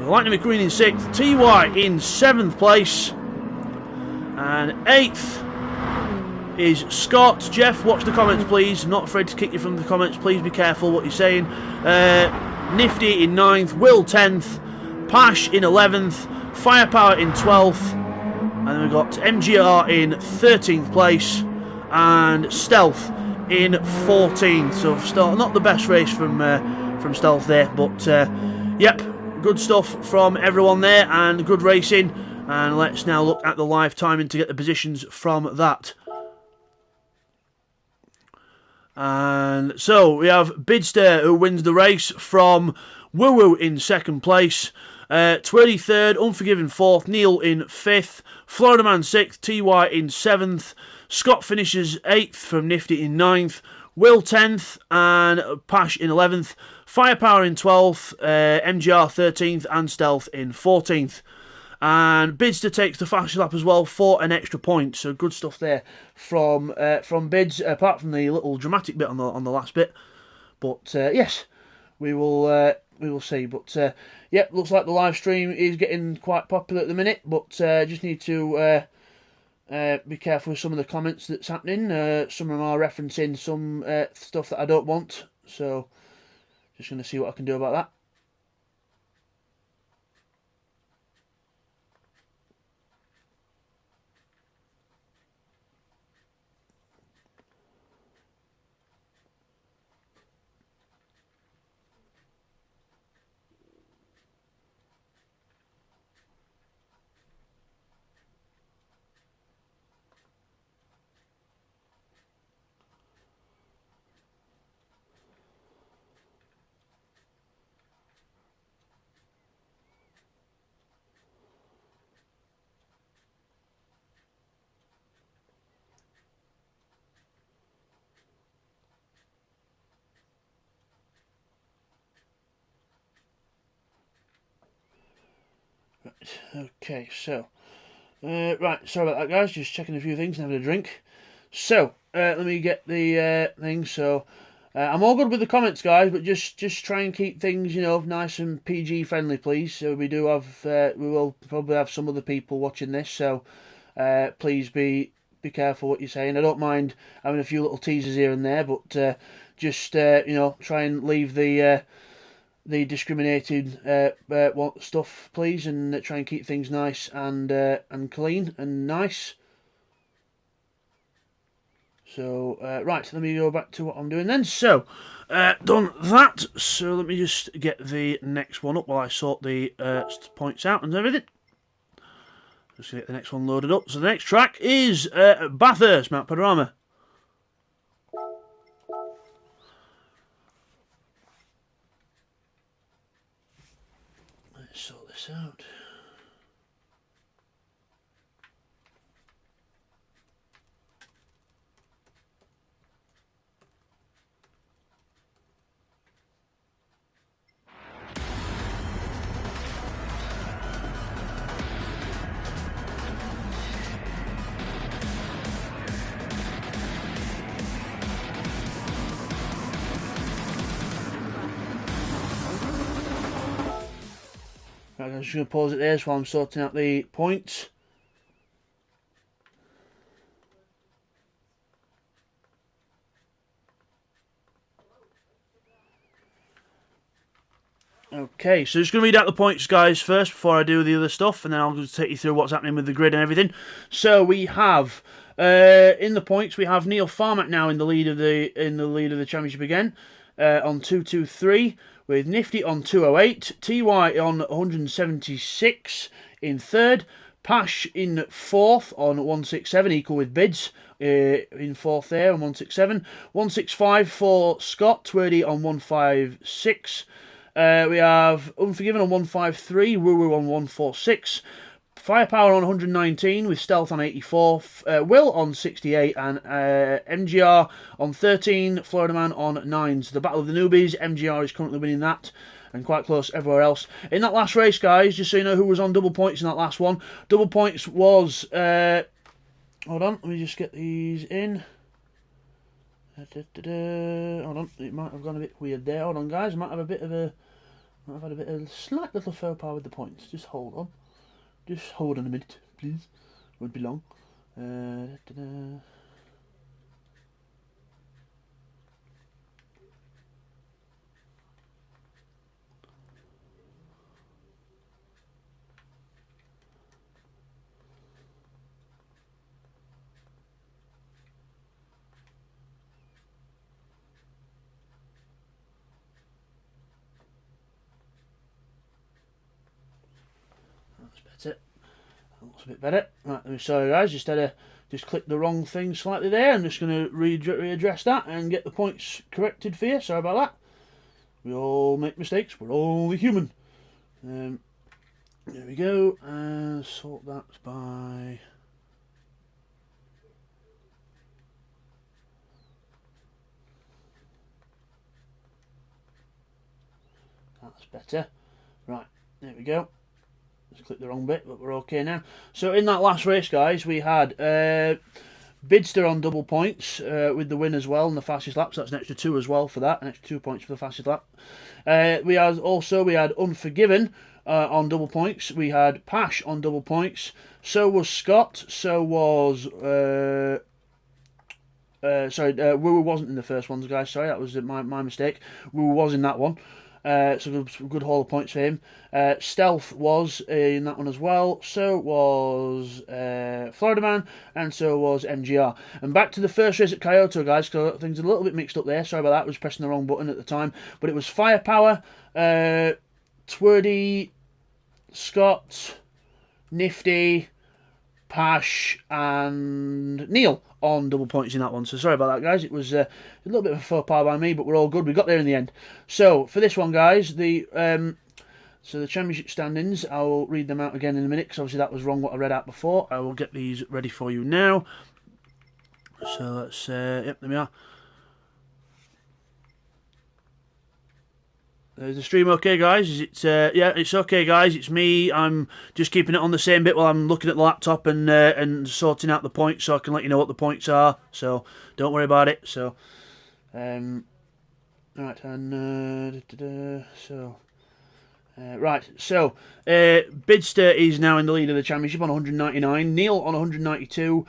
Lightning McQueen in 6th. TY in 7th place. And 8th is Scott. Jeff, watch the comments please. I'm not afraid to kick you from the comments. Please be careful what you're saying. Nifty in 9th. Will 10th. Pash in 11th. Firepower in 12th. And then we've got MGR in 13th place and Stealth in 14th. So still not the best race from Stealth there, but yep, good stuff from everyone there and good racing. And let's now look at the live timing to get the positions from that. And so we have Bidster who wins the race from Woo Woo in 2nd place. Twirly third, Unforgiven fourth, Neil in fifth, Florida Man sixth, TY in seventh, Scott finishes eighth from Nifty in ninth, Will 10th and Pash in 11th, Firepower in 12th, MGR 13th and Stealth in 14th. And Bidster takes the fastest lap as well for an extra point, so good stuff there from Bids, apart from the little dramatic bit on the last bit. But yes, we will see. But yep, looks like the live stream is getting quite popular at the minute. But just need to be careful with some of the comments that's happening. Some of them are referencing some stuff that I don't want, so just going to see what I can do about that. Okay, so right, sorry about that, guys. Just checking a few things and having a drink. So let me get the thing. So I'm all good with the comments, guys, but just try and keep things, you know, nice and PG friendly, please. So we do have we will probably have some other people watching this, so please be careful what you're saying. I don't mind having a few little teasers here and there, but just you know, try and leave the discriminated stuff, please, and try and keep things nice and clean and nice. So right, let me go back to what I'm doing then. So done that. So let me just get the next one up while I sort the points out and everything. Just get the next one loaded up. So the next track is Bathurst, Mount Panorama. Let's sort this out. Right, I'm just going to pause it there while I'm sorting out the points. Okay, so just going to read out the points, guys, first before I do the other stuff, and then I'll just take you through what's happening with the grid and everything. So we have in the points we have Neil Farmack now in the lead of the championship again on 223, with Nifty on 208, TY on 176 in third, Pash in fourth on 167, equal with Bids in fourth there on 167, 165 for Scott, Twerdy on 156. We have Unforgiven on 153, Woo Woo on 146, Firepower on 119 with Stealth on 84, Will on 68 and MGR on 13, Florida Man on 9. So the Battle of the Newbies, MGR is currently winning that and quite close everywhere else. In that last race, guys, just so you know who was on double points in that last one, double points was, hold on, let me just get these in. Hold on, it might have gone a bit weird there. Hold on, guys, I might have had a bit of slight little faux pas with the points. Just hold on. Just hold on a minute, please. Won't be long. That's better. That looks a bit better. Right, I'm sorry guys, just clicked the wrong thing slightly there. I'm just going to readdress that and get the points corrected for you. Sorry about that. We all make mistakes. We're only human. There we go, and sort that by... That's better. Right, there we go. Just click the wrong bit, but we're okay now. So in that last race, guys, we had Bidster on double points with the win as well in the fastest lap. So that's an extra 2 as well for that, an extra 2 points for the fastest lap. We had Unforgiven on double points. We had Pash on double points. So was Scott. So was Woo wasn't in the first ones, guys. Sorry, that was my mistake. Woo was in that one. So good haul of points for him. Stealth was in that one as well. So was Florida Man, and so was MGR. And back to the first race at Kyoto, guys, because things are a little bit mixed up there. Sorry about that. I was pressing the wrong button at the time. But it was Firepower, Twerdy, Scott, Nifty, Pash, and Neil on double points in that one. So sorry about that, guys. It was a little bit of a faux pas by me, but we're all good. We got there in the end. So for this one, guys, the championship standings, I will read them out again in a minute, because obviously that was wrong what I read out before. I will get these ready for you now. So let's yep, there we are. Is the stream okay, guys? Is it? Yeah, it's okay, guys. It's me. I'm just keeping it on the same bit while I'm looking at the laptop and sorting out the points, so I can let you know what the points are. So don't worry about it. So, right, and right. So Bidster is now in the lead of the championship on 199. Neil on 192.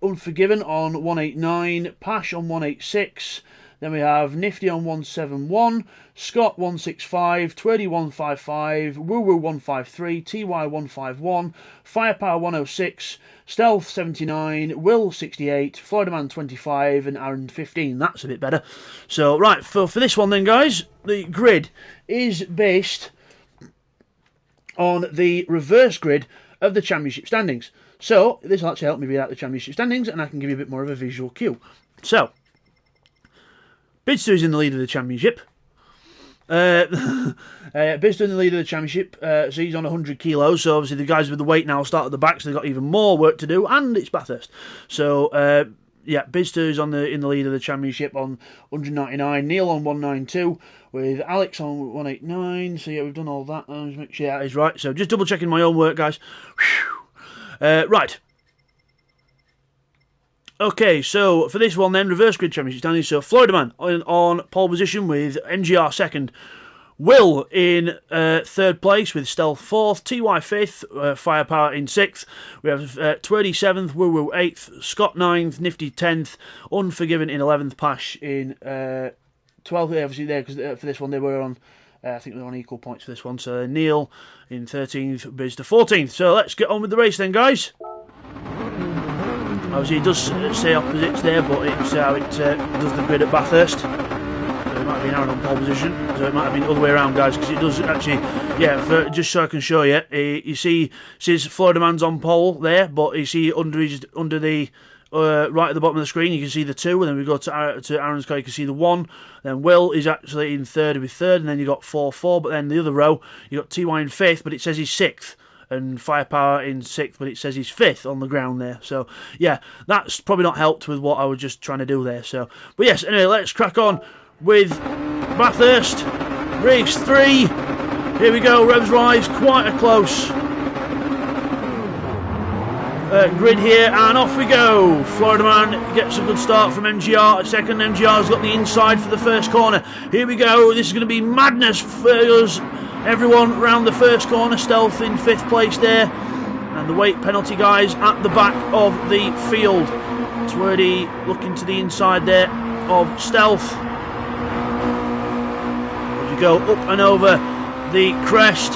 Unforgiven on 189. Pash on 186. Then we have Nifty on 171, Scott 165, Twerdy 155, Woo Woo 153, TY 151, Firepower 106, Stealth 79, Will 68, Florida Man 25, and Aaron 15. That's a bit better. So, right, for this one then, guys, the grid is based on the reverse grid of the championship standings. So, this will actually help me read out the championship standings, and I can give you a bit more of a visual cue. So, Bidster is in the lead of the championship. Bidster in the lead of the championship, so he's on 100 kilos. So obviously the guys with the weight now start at the back, so they've got even more work to do, and it's Bathurst. So yeah, Bidster is in the lead of the championship on 199. Neil on 192, with Alex on 189. So yeah, we've done all that. I'll just make sure that is right. So just double checking my own work, guys. Right. Okay, so for this one then, reverse grid championship standings. So Florida Man on pole position with MGR second. Will in third place with Stealth fourth. TY fifth. Firepower in sixth. We have Twerdy seventh. Woo Woo eighth. Scott ninth. Nifty 10th. Unforgiven in 11th. Pash in 12th. Obviously there, because for this one they were on, I think they were on equal points for this one. So Neil in 13th. Biz to 14th. So let's get on with the race then, guys. Obviously, it does say opposites there, but it's how it does the grid at Bathurst. So it might have been Aaron on pole position, so it might have been the other way around, guys, because it does actually, yeah, just so I can show you, you see, it says Florida Man's on pole there, but you see under the right at the bottom of the screen, you can see the 2, and then we go to Aaron's car, you can see the 1, then Will is actually in third with third, and then you got 4, but then the other row, you got TY in 5th, but it says he's 6th. And Firepower in 6th, but it says he's 5th on the ground there. So, yeah, that's probably not helped with what I was just trying to do there. So, but yes, anyway, let's crack on with Bathurst, race 3. Here we go, revs rise, quite a close grid here, and off we go. Florida Man gets a good start from MGR. Second, MGR's got the inside for the first corner. Here we go, this is going to be madness for us. Everyone round the first corner. Stealth in 5th place there, and the weight penalty guys at the back of the field. Twerdy looking to the inside there of Stealth. As we go up and over the crest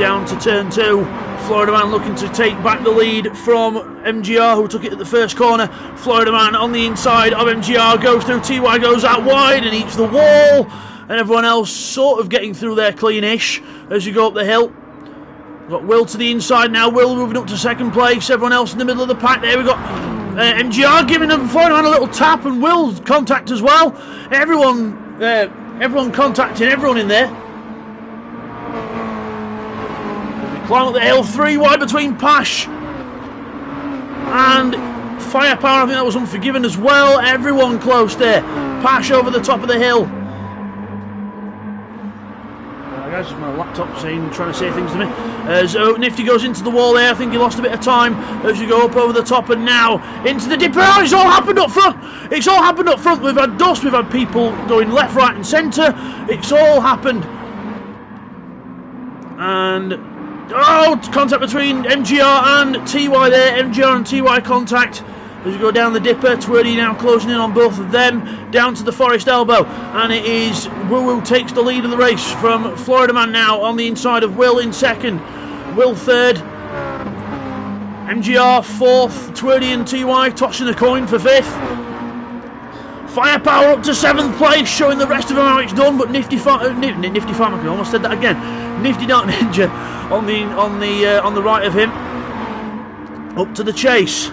down to turn 2, Florida Man looking to take back the lead from MGR, who took it at the first corner. Florida Man on the inside of MGR goes through. TY goes out wide and eats the wall, and everyone else sort of getting through there cleanish as you go up the hill. Got Will to the inside now. Will moving up to 2nd place. Everyone else in the middle of the pack there. We've got MGR giving them Florida Man a little tap, and Will's contact as well. Everyone contacting everyone in there. Climb up the hill, 3 wide between Pash and Firepower. I think that was Unforgiven as well. Everyone close there. Pash over the top of the hill. Guys, my laptop trying to say things to me. As Nifty goes into the wall there, I think he lost a bit of time as you go up over the top, and now into the dipper. Oh, it's all happened up front. It's all happened up front. We've had dust, we've had people going left, right and centre. It's all happened. And contact between MGR and TY there. MGR and TY contact. As you go down the dipper, Twerdy now closing in on both of them, down to the Forest Elbow, and it is Woo Woo takes the lead of the race from Florida Man now on the inside of Will in second, Will third, MGR fourth, Twerdy and TY tossing a coin for fifth. Firepower up to 7th place, showing the rest of them how it's done, but Nifty Farmer, I almost said that again. Nifty Dark Ninja on the right of him, up to the chase.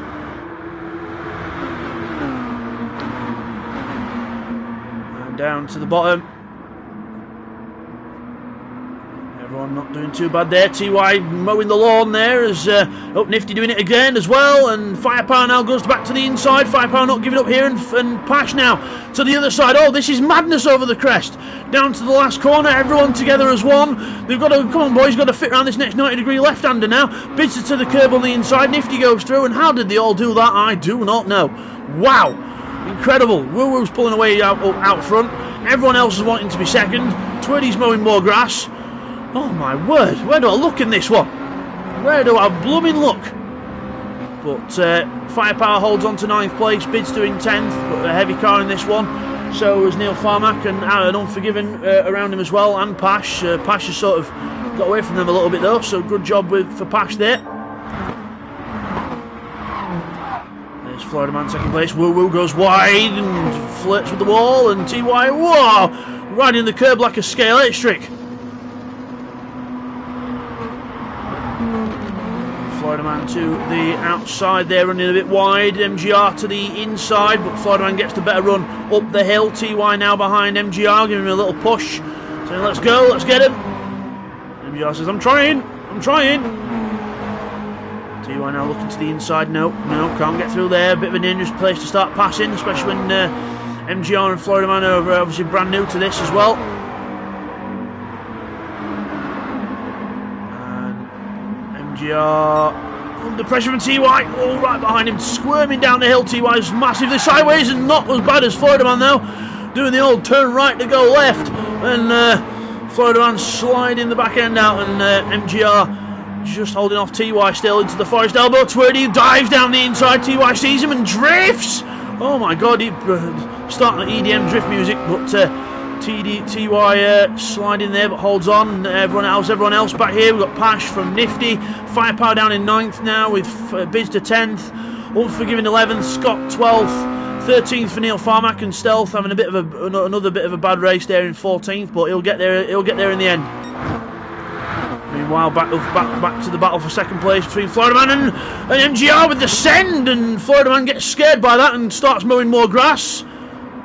Down to the bottom. Everyone not doing too bad there. TY mowing the lawn there as Nifty doing it again as well, and Firepower now goes back to the inside. Firepower not giving up here, and Pash now to the other side. Oh, this is madness over the crest. Down to the last corner, everyone together as one. They've got to, come on boys, got to fit around this next 90-degree left-hander now. Bids it to the curb on the inside. Nifty goes through, and how did they all do that? I do not know. Wow. Incredible. Woo Woo's pulling away out front. Everyone else is wanting to be second. Twerdy's mowing more grass. Oh my word. Where do I look in this one? Where do I blooming look? But Firepower holds on to 9th place. Bid's doing 10th. But a heavy car in this one. So is Neil Farmack and Unforgiven around him as well. And Pash. Pash has sort of got away from them a little bit though. So good job for Pash there. Florida Man 2nd place. Woo Woo goes wide and flirts with the wall, and TY, whoa, riding the curb like a scale electric. Florida Man to the outside there, running a bit wide. MGR to the inside, but Florida Man gets the better run up the hill. TY now behind MGR, giving him a little push, saying let's go, let's get him. MGR says I'm trying. TY now looking to the inside. No, can't get through there. A bit of a dangerous place to start passing, especially when MGR and Florida Man are obviously brand new to this as well. And MGR under pressure from TY. All right behind him, squirming down the hill. TY's massively sideways and not as bad as Florida Man though. Doing the old turn right to go left. And Florida Man sliding the back end out, and MGR just holding off TY still into the Forest Elbow. Twerdy dives down the inside. TY sees him and drifts. Oh my god, he starting EDM drift music, but TY sliding there but holds on. Everyone else back here. We've got Pash from Nifty. Firepower down in 9th now with Bids to 10th. Unforgiven 11th. Scott 12th. 13th for Neil Farmack, and Stealth having another bit of a bad race there in 14th, but he'll get there in the end. Meanwhile, back to the battle for 2nd place between Florida Man and MGR with the send, and Florida Man gets scared by that and starts mowing more grass.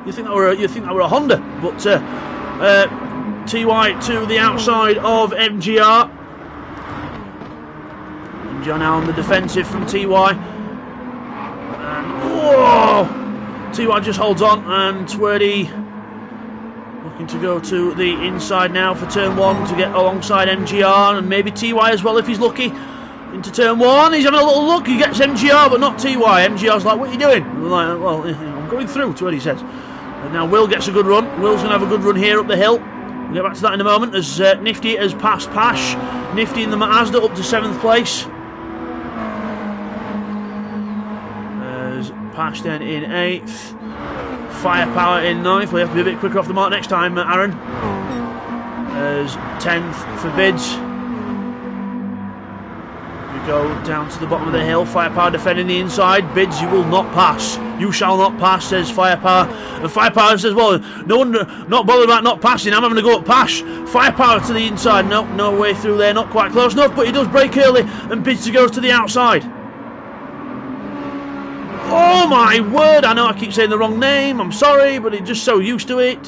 You think that were a Honda, but TY to the outside of MGR. MGR now on the defensive from TY, and whoa, TY just holds on, and Twerdy looking to go to the inside now for turn 1 to get alongside MGR, and maybe TY as well if he's lucky. Into turn 1, he's having a little look, he gets MGR but not TY. MGR's like, what are you doing? I'm like, well, I'm going through, to what he says. And now Will gets a good run. Will's going to have a good run here up the hill. We'll get back to that in a moment as Nifty has passed Pash. Nifty in the Mazda up to 7th place. As Pash then in 8th. Firepower in 9th. We have to be a bit quicker off the mark next time, Aaron. As 10th for Bids. We go down to the bottom of the hill. Firepower defending the inside. Bids, you will not pass. You shall not pass, says Firepower. And Firepower says, well, no wonder, not bothered about not passing. I'm having to go at Pash. Firepower to the inside. No way through there. Not quite close enough, but he does break early. And Bids goes to the outside. Oh my word, I know I keep saying the wrong name, I'm sorry, but I'm just so used to it.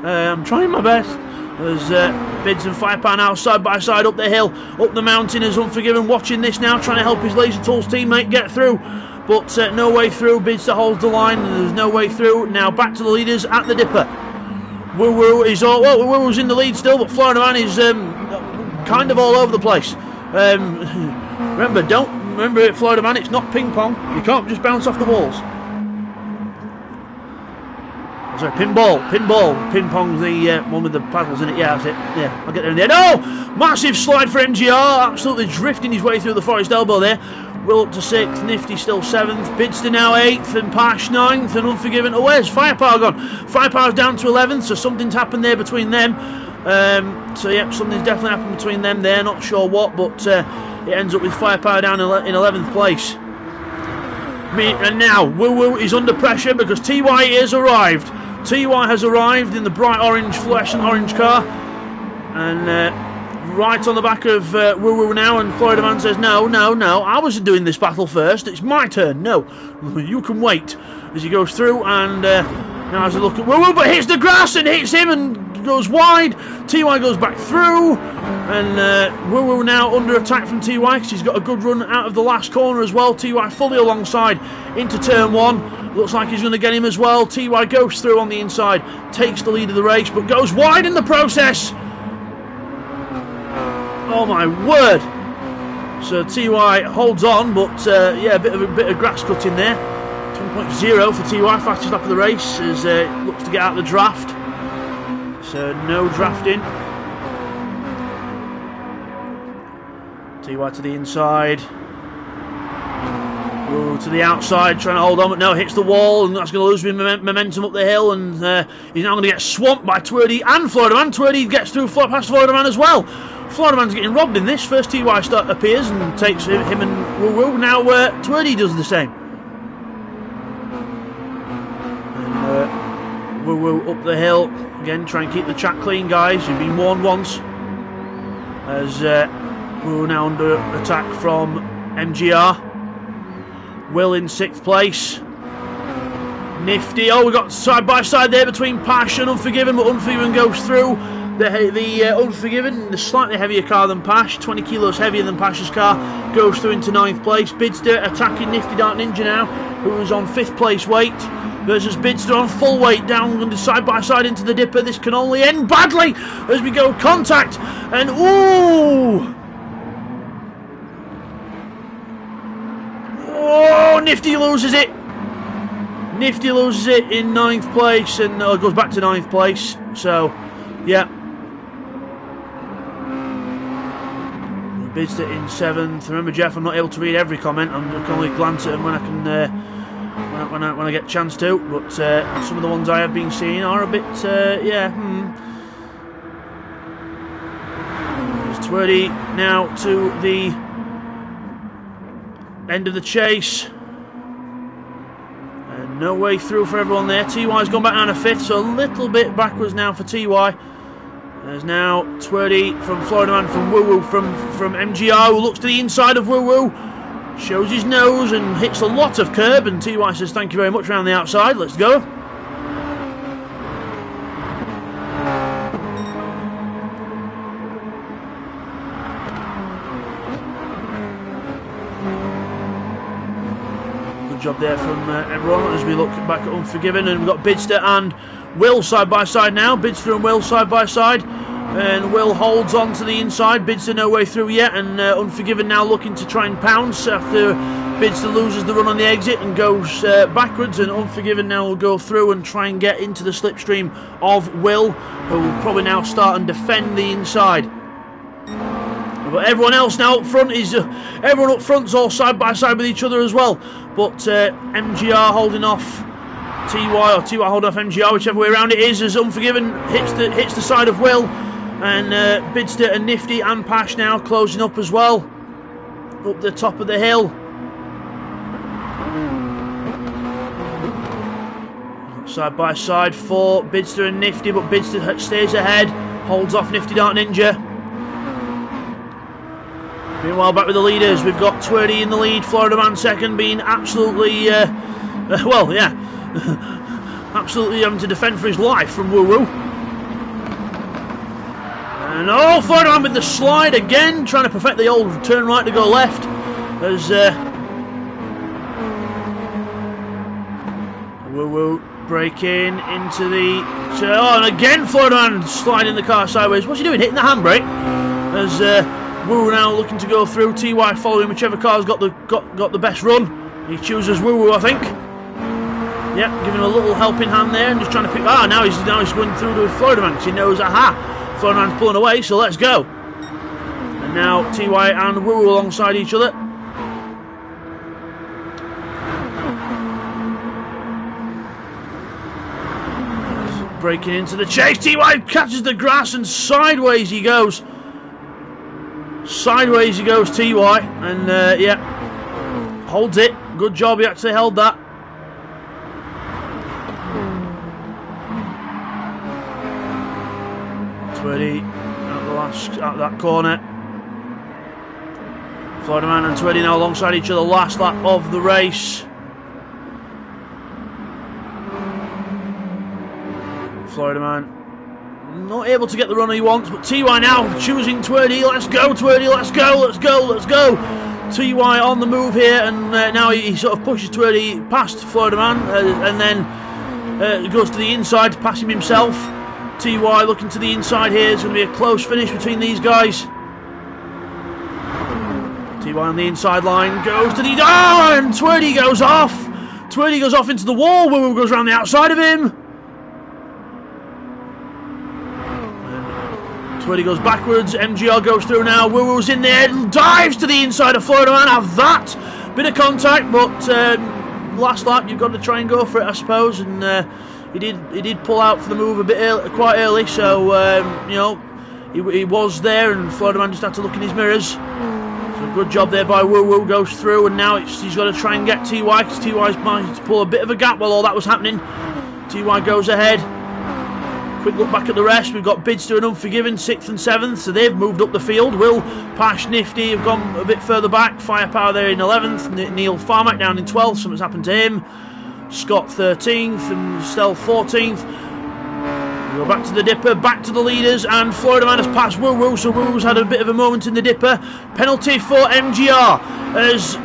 I'm trying my best. There's Bids and Firepower now side by side up the hill, up the mountain as Unforgiven watching this now, trying to help his Laser Tools teammate get through, but no way through. Bids that holds the line, and there's no way through. Now back to the leaders at the Dipper. Woo Woo is Woo Woo's in the lead still, but Florida Man is kind of all over the place. Remember, Florida Man, it's not ping pong. You can't just bounce off the walls. Sorry, pinball. Ping pong's the one with the paddles in it. Yeah, that's it. Yeah, I'll get there in the end. Oh! Massive slide for MGR. Absolutely drifting his way through the forest elbow there. Will up to 6th. Nifty still 7th. Bidster now 8th. And Pash 9th. And Unforgiven. Oh, where's Firepower gone? Firepower's down to 11th. So something's happened there between them. So, yeah, something's definitely happened between them there. Not sure what, but it ends up with Firepower down in 11th place. And now, Woo Woo is under pressure because TY has arrived. TY has arrived in the bright orange, fluorescent orange car, and right on the back of Woo Woo now, and Florida Man says, no, I wasn't doing this battle first, it's my turn, no, you can wait, as he goes through, and now has a look at Woo Woo, but hits the grass and hits him and goes wide. TY goes back through, and Woo Woo now under attack from TY because he's got a good run out of the last corner as well. TY fully alongside into turn 1. Looks like he's going to get him as well. TY goes through on the inside, takes the lead of the race, but goes wide in the process. Oh my word! So TY holds on, but yeah, a bit of grass cutting there. 2.0 for TY, fastest lap of the race, as looks to get out the draft. So no drafting. TY to the inside. Ooh, to the outside, trying to hold on, but no, hits the wall, and that's going to lose momentum up the hill, and he's now going to get swamped by Twerdy and Florida Man. Twerdy gets through past Florida Man as well. Florida Man's getting robbed in this. First TY appears and takes him and Woo Woo. Now Twerdy does the same. And Woo Woo up the hill. Again, try and keep the track clean, guys. You've been warned once. As Woo Woo now under attack from MGR. Will in 6th place. Nifty. Oh, we got side by side there between Pash and Unforgiven, but Unforgiven goes through. The Unforgiven, the slightly heavier car than Pash, 20 kilos heavier than Pash's car, goes through into 9th place. Bidster attacking Nifty Dark Ninja now, who is on 5th place weight, versus Bidster on full weight, down side by side into the Dipper. This can only end badly as we go contact, and ooh! Oh, Nifty loses it. Nifty loses it in 9th place, and goes back to 9th place. So, yeah. Bidster in 7th. Remember, Jeff, I'm not able to read every comment. I can only glance at them when I can, when I get a chance to. But some of the ones I have been seeing are a bit, yeah. There's Twerdy now to the end of the chase. And no way through for everyone there. TY's gone back down to 5th, so a little bit backwards now for TY. There's now Twerdy from Florida Man, from Woo Woo, from MGR, who looks to the inside of Woo Woo, shows his nose and hits a lot of curb, and TY says thank you very much around the outside. Let's go. Good job there from everyone as we look back at Unforgiven, and we've got Bidster and Will side by side now. Bidster and Will side by side, and Will holds on to the inside. Bidster no way through yet, and Unforgiven now looking to try and pounce after Bidster loses the run on the exit and goes backwards, and Unforgiven now will go through and try and get into the slipstream of Will, who will probably now start and defend the inside. But everyone else now up front is everyone up front's all side by side with each other as well. But MGR holding off TY, or TY holding off MGR, whichever way around it is, as Unforgiven hits the side of Will, and Bidster and Nifty and Pash now closing up as well up the top of the hill. Side by side for Bidster and Nifty, but Bidster stays ahead, holds off Nifty Dark Ninja. Meanwhile, back with the leaders, we've got Twerdy in the lead, Florida Man second, being absolutely, well, yeah, absolutely having to defend for his life from Woo Woo. And oh, Florida Man with the slide again, trying to perfect the old turn right to go left. As Woo Woo breaking into the... Oh, and again Florida Man sliding the car sideways. What's he doing? Hitting the handbrake? As Woo Woo now looking to go through. TY following whichever car's got the best run. He chooses Woo Woo, I think. Yep, giving a little helping hand there and just trying to pick... Ah, now he's going through to Florida Man because he knows, aha, Florida Man's pulling away, so let's go. And now TY and Woo Woo alongside each other. Breaking into the chase. TY catches the grass and sideways he goes. Sideways he goes, TY. And, yeah, holds it. Good job, he actually held that. Twitty at that corner. Florida Man and Twitty now alongside each other, last lap of the race. Florida Man not able to get the run he wants, but TY now choosing Twitty. Let's go, Twitty, let's go, let's go, let's go. TY on the move here, and now he sort of pushes Twitty past Florida Man, and then goes to the inside to pass him himself. TY looking to the inside here. It's going to be a close finish between these guys. TY on the inside line goes to the... Oh, and Twitty goes off. Twitty goes off into the wall. Woo Woo goes around the outside of him. Twitty goes backwards. MGR goes through now. Woo Woo's in there. Dives to the inside of Florida Man. Have that bit of contact, but last lap you've got to try and go for it, I suppose. And he did pull out for the move a bit early, quite early, so you know, he was there, and Florida Man just had to look in his mirrors. So good job there by Woo Woo, goes through, and now he's got to try and get TY, because TY's managed to pull a bit of a gap while all that was happening. TY goes ahead. Quick look back at the rest. We've got Bidster and Unforgiven 6th and 7th, so they've moved up the field. Will, Pash, Nifty have gone a bit further back. Firepower there in 11th. Neil Farmack down in 12th. Something's happened to him. Scott 13th and Stealth 14th. We go back to the dipper, back to the leaders, and Florida Man has passed Woo Woo, so Woo Woo's had a bit of a moment in the dipper. Penalty for MGR as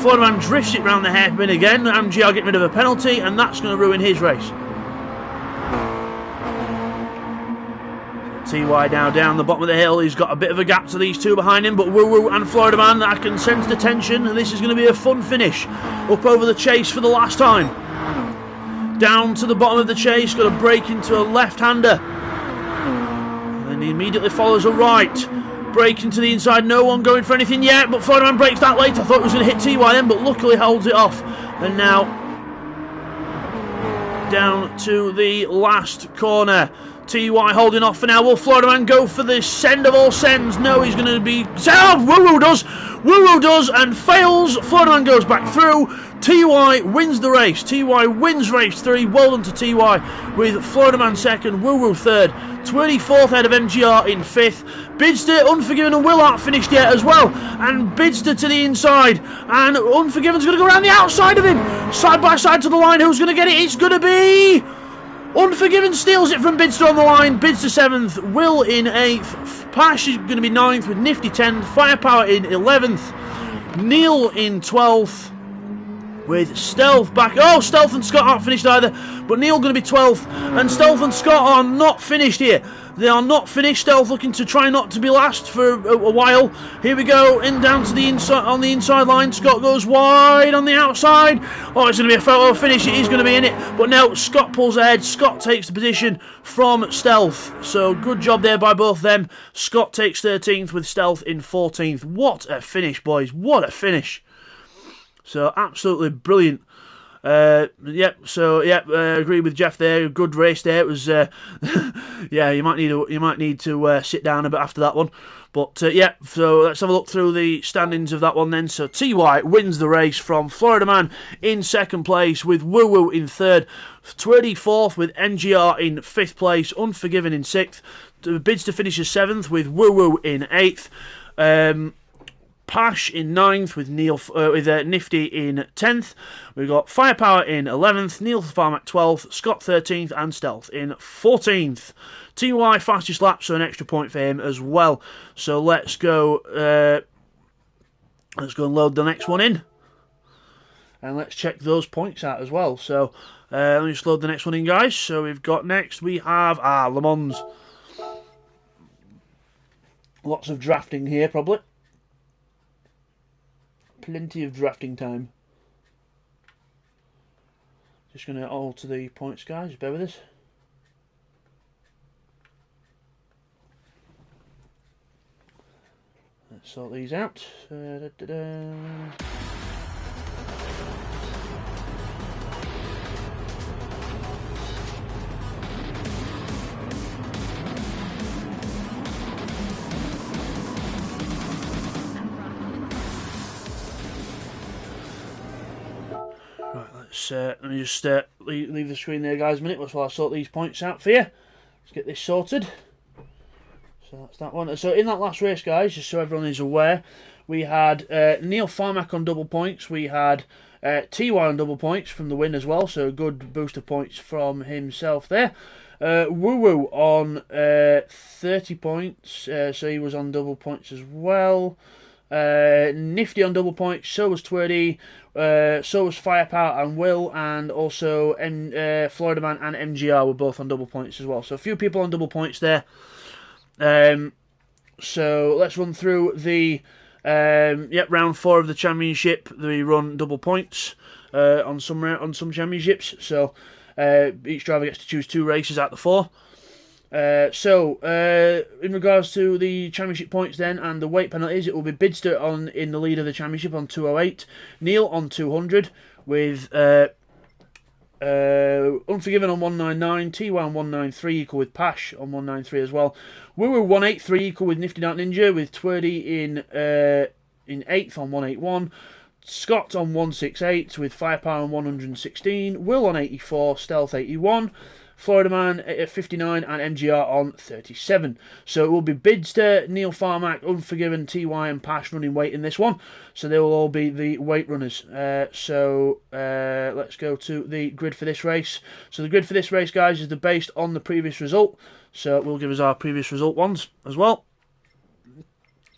Florida Man drifts it round the hairpin again. MGR getting rid of a penalty, and that's going to ruin his race. TY now down the bottom of the hill. He's got a bit of a gap to these two behind him, but Woo Woo and Florida Man, I can sense the tension, and this is going to be a fun finish. Up over the chase for the last time. Down to the bottom of the chase, got to break into a left-hander. And then he immediately follows a right. Break into the inside, no one going for anything yet, but Florida Man breaks that late. I thought it was going to hit TY then, but luckily holds it off. And now down to the last corner. TY holding off for now. Will Florida Man go for the send of all sends? No, he's going to be... Oh, Woo Woo does! Woo Woo does and fails. Florida Man goes back through. TY wins the race. TY wins race 3. Well done to TY with Florida Man 2nd, Woo Woo 3rd. 24th head of MGR in 5th. Bidster, Unforgiven and Will aren't finished yet as well. And Bidster to the inside. And Unforgiven's going to go around the outside of him. Side by side to the line. Who's going to get it? It's going to be... Unforgiven steals it from Bidster on the line. Bidster 7th, Will in 8th. Pash is going to be 9th with Nifty 10th. Firepower in 11th. Neil in 12th with Stealth back. Oh, Stealth and Scott aren't finished either. But Neil going to be 12th. And Stealth and Scott are not finished here. They are not finished. Stealth looking to try not to be last for a while. Here we go. In down to the inside, on the inside line. Scott goes wide on the outside. Oh, it's going to be a photo finish. It is going to be in it. But now Scott pulls ahead. Scott takes the position from Stealth. So good job there by both them. Scott takes 13th with Stealth in 14th. What a finish, boys. What a finish. So absolutely brilliant. Yep. So yep. Agree with Jeff there. Good race there. It was. Yeah. You might need to sit down a bit after that one. But yeah. So let's have a look through the standings of that one then. So TY wins the race from Florida Man in 2nd place with Woo Woo in 3rd, 24th with MGR in 5th place, Unforgiven in 6th. Bidster finishes 7th with Woo Woo in 8th. Pash in 9th with Nifty in 10th. We've got Firepower in 11th, Neil Farmack 12th, Scott 13th, and Stealth in 14th. TY fastest lap, so an extra point for him as well. So let's go and load the next one in. And let's check those points out as well. So let me just load the next one in, guys. So we've got next, we have Le Mans. Lots of drafting here, probably. Plenty of drafting time. Just going to alter the points, guys. Just bear with us. Let's sort these out. Let me just leave the screen there, guys, a minute while I sort these points out for you. Let's get this sorted. So that's that one. So in that last race, guys, just so everyone is aware, we had Neil Farmack on double points. We had TY on double points from the win as well, so good boost of points from himself there. Woo Woo on 30 points, so he was on double points as well. Nifty on double points, so was Twerdy, so was Firepower and Will, and also Florida Man and MGR were both on double points as well. So a few people on double points there. So let's run through the round 4 of the championship. We run double points on some championships. So each driver gets to choose 2 races out of the 4. In regards to the championship points then and the weight penalties, it will be Bidster in the lead of the championship on 208, Neil on 200 with Unforgiven on 199, TY on 193 equal with Pash on 193 as well. Woo Woo 183 equal with Nifty Dark Ninja with Twerdy in 8th on 181. Scott on 168 with Firepower on 116, Will on 84, Stealth 81, Florida Man at 59 and MGR on 37. So it will be Bidster, Neil Farmack, Unforgiven, TY and Pash running weight in this one. So they will all be the weight runners. Let's go to the grid for this race. So the grid for this race, guys, is based on the previous result. So it will give us our previous result ones as well.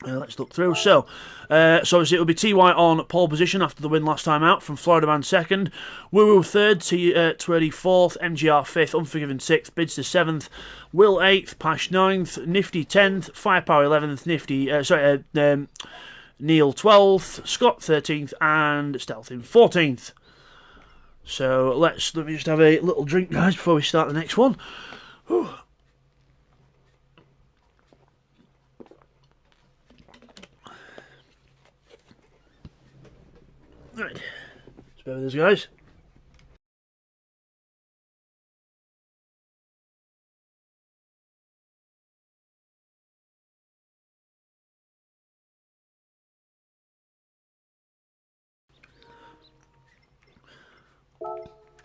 Let's look through. So obviously it will be TY on pole position after the win last time out from Florida Man 2nd, Woo Woo 3rd, Twerdy 4th, MGR 5th, Unforgiven 6th, Bidster 7th, Will 8th, Pash 9th, Nifty 10th, Firepower 11th, Neil 12th, Scott 13th, and Stealth in 14th. So let me just have a little drink, guys, before we start the next one. Whew. Right, let's bear with us, guys.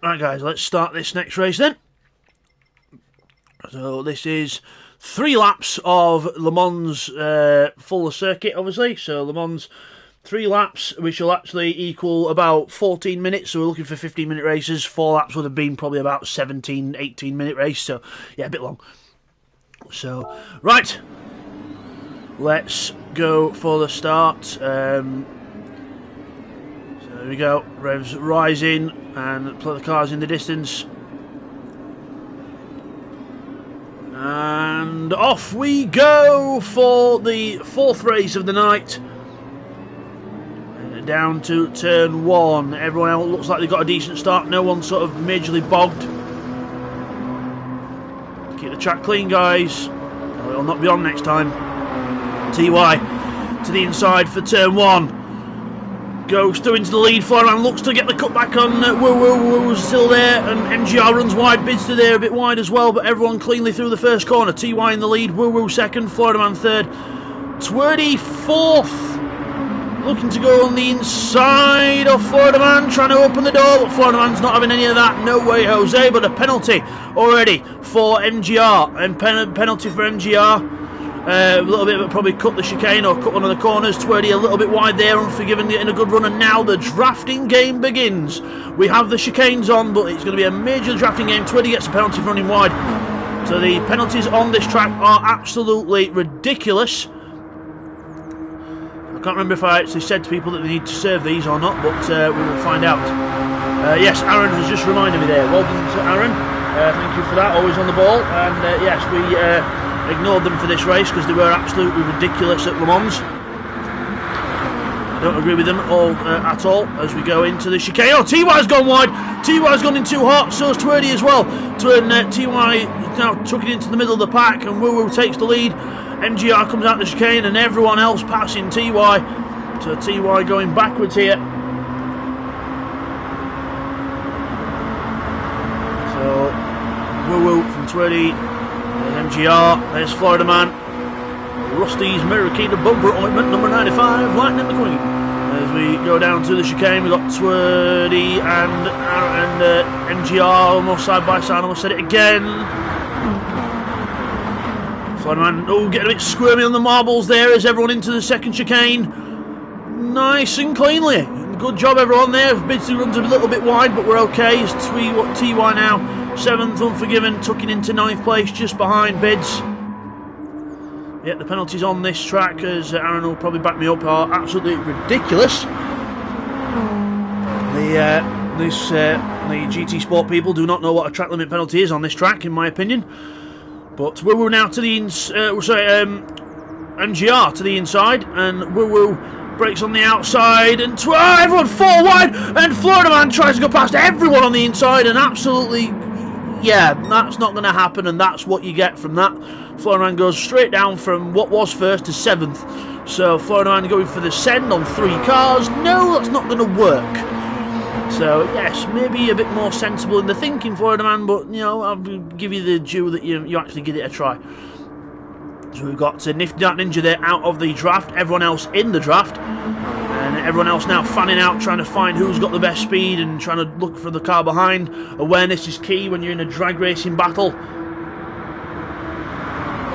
Right, guys, let's start this next race then. So this is 3 laps of Le Mans full circuit, obviously. So Le Mans 3 laps, which will actually equal about 14 minutes, so we're looking for 15-minute races. 4 laps would have been probably about 17, 18-minute race, so yeah, a bit long. So, right, let's go for the start. So there we go, revs rising, and play the cars in the distance. And off we go for the 4th race of the night. Down to turn 1. Everyone else looks like they've got a decent start. No one sort of majorly bogged. Keep the track clean, guys. It'll not be on next time. TY to the inside for turn 1. Goes through into the lead. Florian looks to get the cutback on Woo Woo. Woo Woo's still there, and MGR runs wide. Bidster there a bit wide as well, but everyone cleanly through the first corner. TY in the lead. Woo Woo 2nd. Florida Man 3rd. Twerdy 4th. Looking to go on the inside of Florida Man, trying to open the door, but Florida Man's not having any of that. No way, Jose, but a penalty already for MGR. And penalty for MGR. A little bit, but probably cut the chicane or cut one of the corners. Twerdy a little bit wide there, Unforgiven getting a good run, and now the drafting game begins. We have the chicanes on, but it's going to be a major drafting game. Twerdy gets a penalty for running wide. So the penalties on this track are absolutely ridiculous. I can't remember if I actually said to people that they need to serve these or not, but we will find out. Yes, Aaron has just reminded me there. Well done to Aaron. Thank you for that, always on the ball. And yes, we ignored them for this race because they were absolutely ridiculous at Le Mans. I don't agree with them at all as we go into the chicane. Oh, TY's gone wide. TY's gone in too hot, so's Twerdy as well. TY now tucking into the middle of the pack, and Woo Woo takes the lead. MGR comes out the chicane, and everyone else passing TY. So TY going backwards here. So Woo Woo from Twerdy. There's MGR. There's Florida Man. Rusty's Miracuda bumper ointment, number 95, Lightning McQueen. As we go down to the chicane, we've got Twerdy and MGR almost side by side. Almost said it again. Florida Man, oh, getting a bit squirmy on the marbles there as everyone into the second chicane. Nice and cleanly. Good job, everyone there. Bidsy runs a little bit wide, but we're okay. It's TY now, 7th, Unforgiven, tucking into 9th place, just behind Bids. Yeah, the penalties on this track, as Aaron will probably back me up, are absolutely ridiculous. The GT Sport people do not know what a track limit penalty is on this track, in my opinion. But Woo Woo now to the MGR to the inside, and Woo Woo breaks on the outside, and everyone 4 wide, and Florida Man tries to go past everyone on the inside, and absolutely, yeah, that's not going to happen, and that's what you get from that. Florida Man goes straight down from what was 1st to 7th. So Florida Man going for the send on 3 cars. No, that's not going to work. So yes, maybe a bit more sensible in the thinking, Florida Man, but you know, I'll give you the due that you actually give it a try. So we've got Nifty Dark Ninja there out of the draft, everyone else in the draft, and everyone else now fanning out, trying to find who's got the best speed and trying to look for the car behind. Awareness is key when you're in a drag racing battle.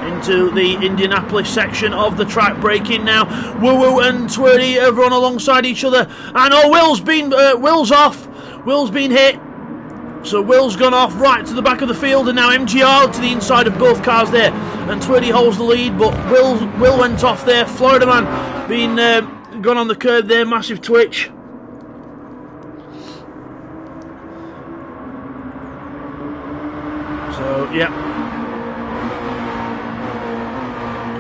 Into the Indianapolis section of the track, braking now. Woo Woo and Twerdy, everyone alongside each other, and oh, Will's off. Will's been hit. So Will's gone off right to the back of the field, and now MGR to the inside of both cars there, and Twerdy holds the lead, but Will went off there. Florida Man being gone on the curb there, massive twitch. So yeah,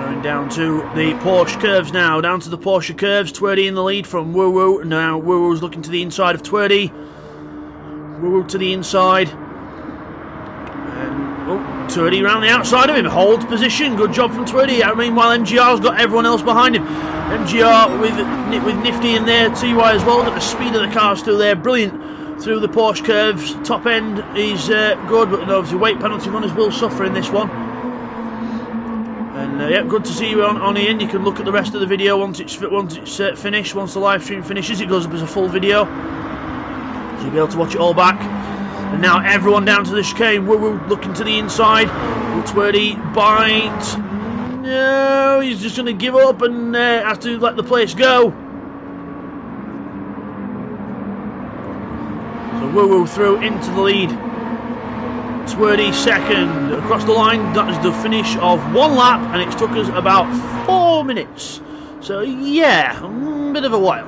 going down to the Porsche curves now, down to the Porsche curves. Twerdy in the lead from Woo Woo. Now Woo Woo's looking to the inside of Twerdy. Woo Woo to the inside, and oh, Twerdy round the outside of him, holds position. Good job from Twerdy. Meanwhile, MGR's got everyone else behind him. MGR with Nifty in there, TY as well. Got the speed of the car still there, brilliant through the Porsche curves. Top end is good, but obviously weight penalty runners will suffer in this one. And yeah, good to see you on Ian. You can look at the rest of the video once it's finished. Once the live stream finishes, it goes up as a full video. So you'll be able to watch it all back. And now everyone down to the chicane. Woo Woo looking to the inside. Will Twerdy bite? No, he's just going to give up and have to let the place go. So Woo Woo through into the lead. Twerdy second. Across the line, that is the finish of 1 lap, and it took us about 4 minutes. So yeah, a bit of a while.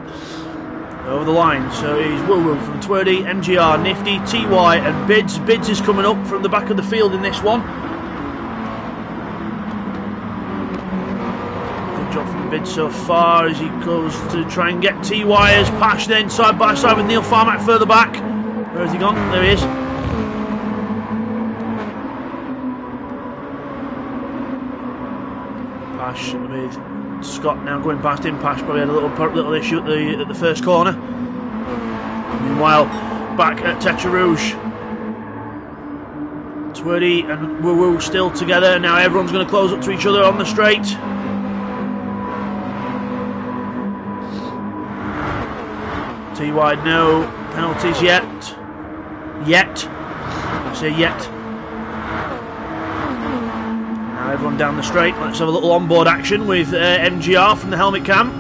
Over the line, so he's Woo Woo from Twerdy, MGR, Nifty, TY and Bids. Bids is coming up from the back of the field in this one. Good job from Bids so far as he goes to try and get TY as Pash then side by side with Neil Farmack further back. Where has he gone? There he is. Pash with Scott now going past him. Pash probably had a little issue at the first corner. Meanwhile, back at Tetra Rouge, Twerdy and Woo Woo still together. Now everyone's going to close up to each other on the straight. TY, no penalties yet. I say yet. everyone down the straight. Let's have a little onboard action with MGR from the helmet cam.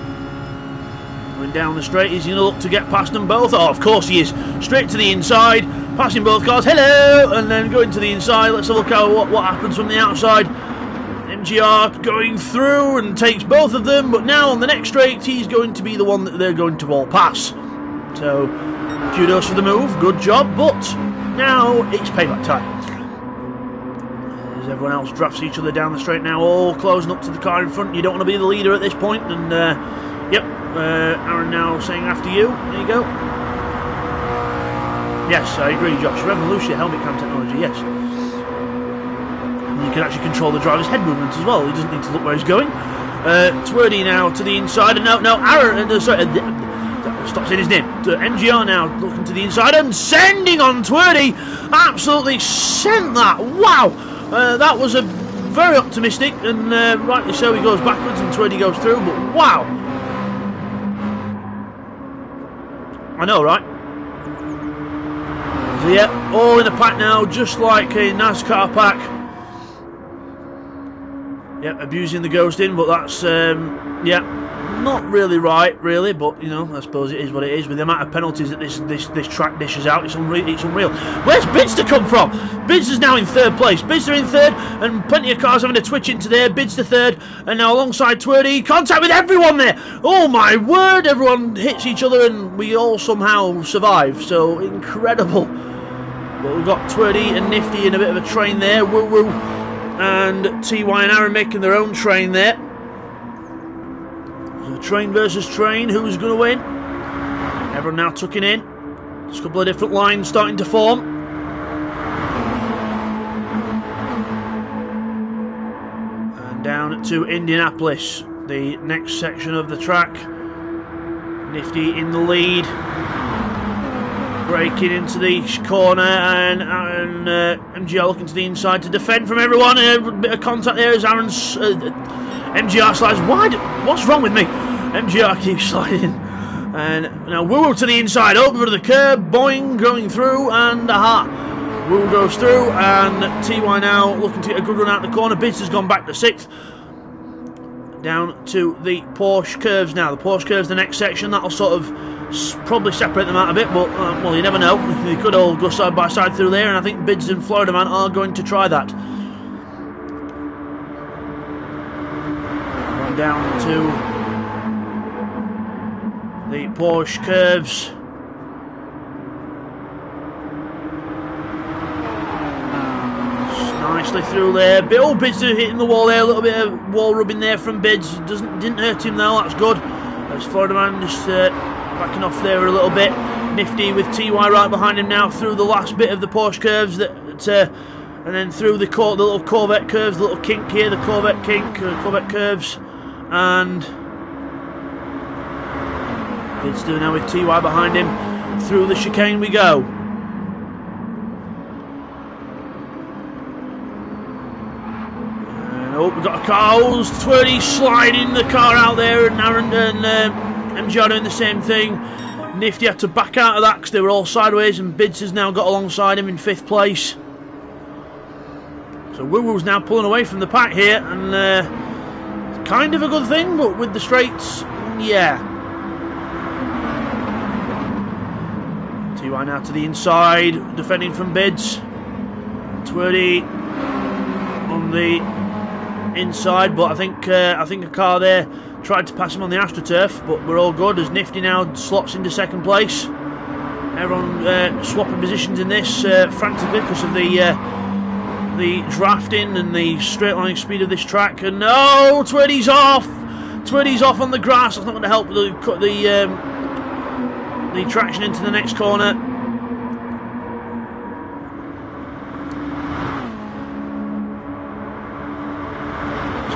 Going down the straight, is he going to look to get past them both? Oh, of course he is. Straight to the inside, passing both cars. Hello! And then going to the inside. Let's have a look at what happens from the outside. MGR going through and takes both of them, but now on the next straight, he's going to be the one that they're going to all pass. So, kudos for the move, good job, but now it's payback time. As everyone else drafts each other down the straight now, all closing up to the car in front. You don't want to be the leader at this point, and yep, Aaron now saying after you. There you go. Yes, I agree, Josh. Revolution helmet cam technology, yes. You can actually control the driver's head movements as well. He doesn't need to look where he's going. Twerdy now to the inside, and no, Aaron, sorry, stop saying his name. MGR now looking to the inside and sending on Twerdy. Absolutely sent that. Wow, that was a very optimistic, and rightly so. He goes backwards and Twerdy goes through. But wow, I know, right? So yeah, all in the pack now, just like a NASCAR pack. Yep, abusing the ghosting, but that's, yeah, not really right, really, but, you know, I suppose it is what it is. With the amount of penalties that this track dishes out, it's unreal. Where's Bidster come from? Bidster's now in third place. Bidster in third, and plenty of cars having to twitch into there. Bidster third, and now alongside Twerdy, contact with everyone there. Oh my word, everyone hits each other, and we all somehow survive, so incredible. But we've got Twerdy and Nifty in a bit of a train there. Woo-woo. And TY and Aaron making their own train there. So train versus train, who's going to win? Everyone now tucking in. There's a couple of different lines starting to form. And down to Indianapolis, the next section of the track. Nifty in the lead. Breaking into the corner, and MGR looking to the inside to defend from everyone. A bit of contact there as Aaron's MGR slides wide. What's wrong with me? MGR keeps sliding, and now Woo to the inside, over to the curb, boing, going through, and aha, Woo goes through, and TY now looking to get a good run out the corner. Bids has gone back to 6th. Down to the Porsche curves now. The Porsche curves, the next section, that'll sort of probably separate them out a bit, but well, you never know. They could all go side by side through there, and I think Bids and Florida Man are going to try that. Going down to the Porsche curves. Nicely through there. Oh, Bids hitting the wall there. A little bit of wall rubbing there from Bids. Didn't hurt him though. That's good. As Florida Man just backing off there a little bit. Nifty with TY right behind him now through the last bit of the Porsche curves. And then through the little Corvette curves, the little kink here, the Corvette kink, Corvette curves, and Bids doing now with TY behind him. Through the chicane we go. Oh, we've got a car. Oh, Twerdy sliding the car out there, and Aaron and MGR doing the same thing. Nifty had to back out of that because they were all sideways, and Bids has now got alongside him in 5th place. So Woo Woo's now pulling away from the pack here, and it's kind of a good thing, but with the straights, yeah. TY now to the inside, defending from Bids. Twerdy on the inside, but I think a car there tried to pass him on the AstroTurf, but we're all good as Nifty now slots into 2nd place. Everyone swapping positions in this frantically because of the drafting and the straight line speed of this track. And no, Twerdy's off. Twerdy's off on the grass. That's not going to help the traction into the next corner.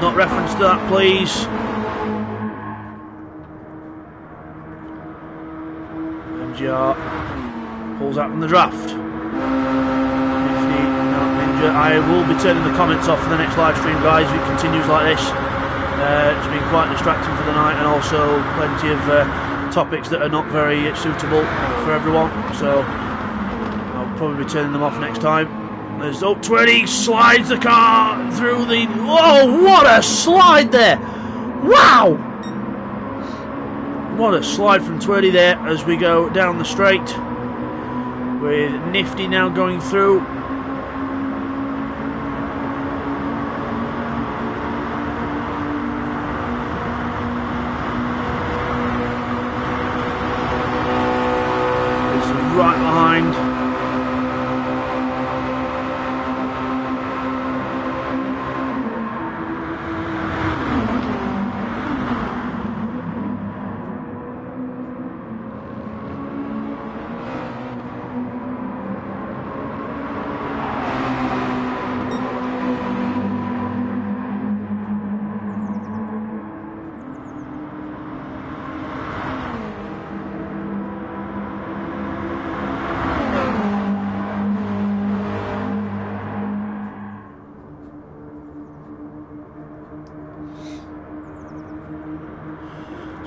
Not reference to that, please. MGR pulls out from the draft. I will be turning the comments off for the next live stream, guys, if it continues like this. It's been quite distracting for the night, and also plenty of topics that are not very suitable for everyone, so I'll probably be turning them off next time. As oh, 20 slides the car through the... Oh, what a slide there! Wow! What a slide from 20 there as we go down the straight. With Nifty now going through. This is right behind.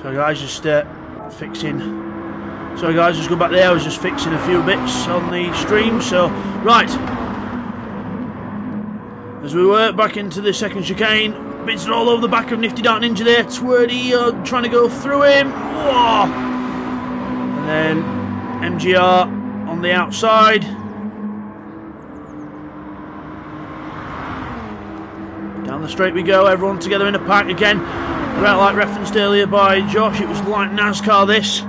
So guys, just fixing. Sorry guys, just go back there. I was just fixing a few bits on the stream. So right, as we work back into the second chicane, bits all over the back of Nifty Dark Ninja there. Twerdy trying to go through him. Whoa. And then MGR on the outside. Down the straight we go. Everyone together in a pack again. Right, like referenced earlier by Josh, it was like NASCAR this.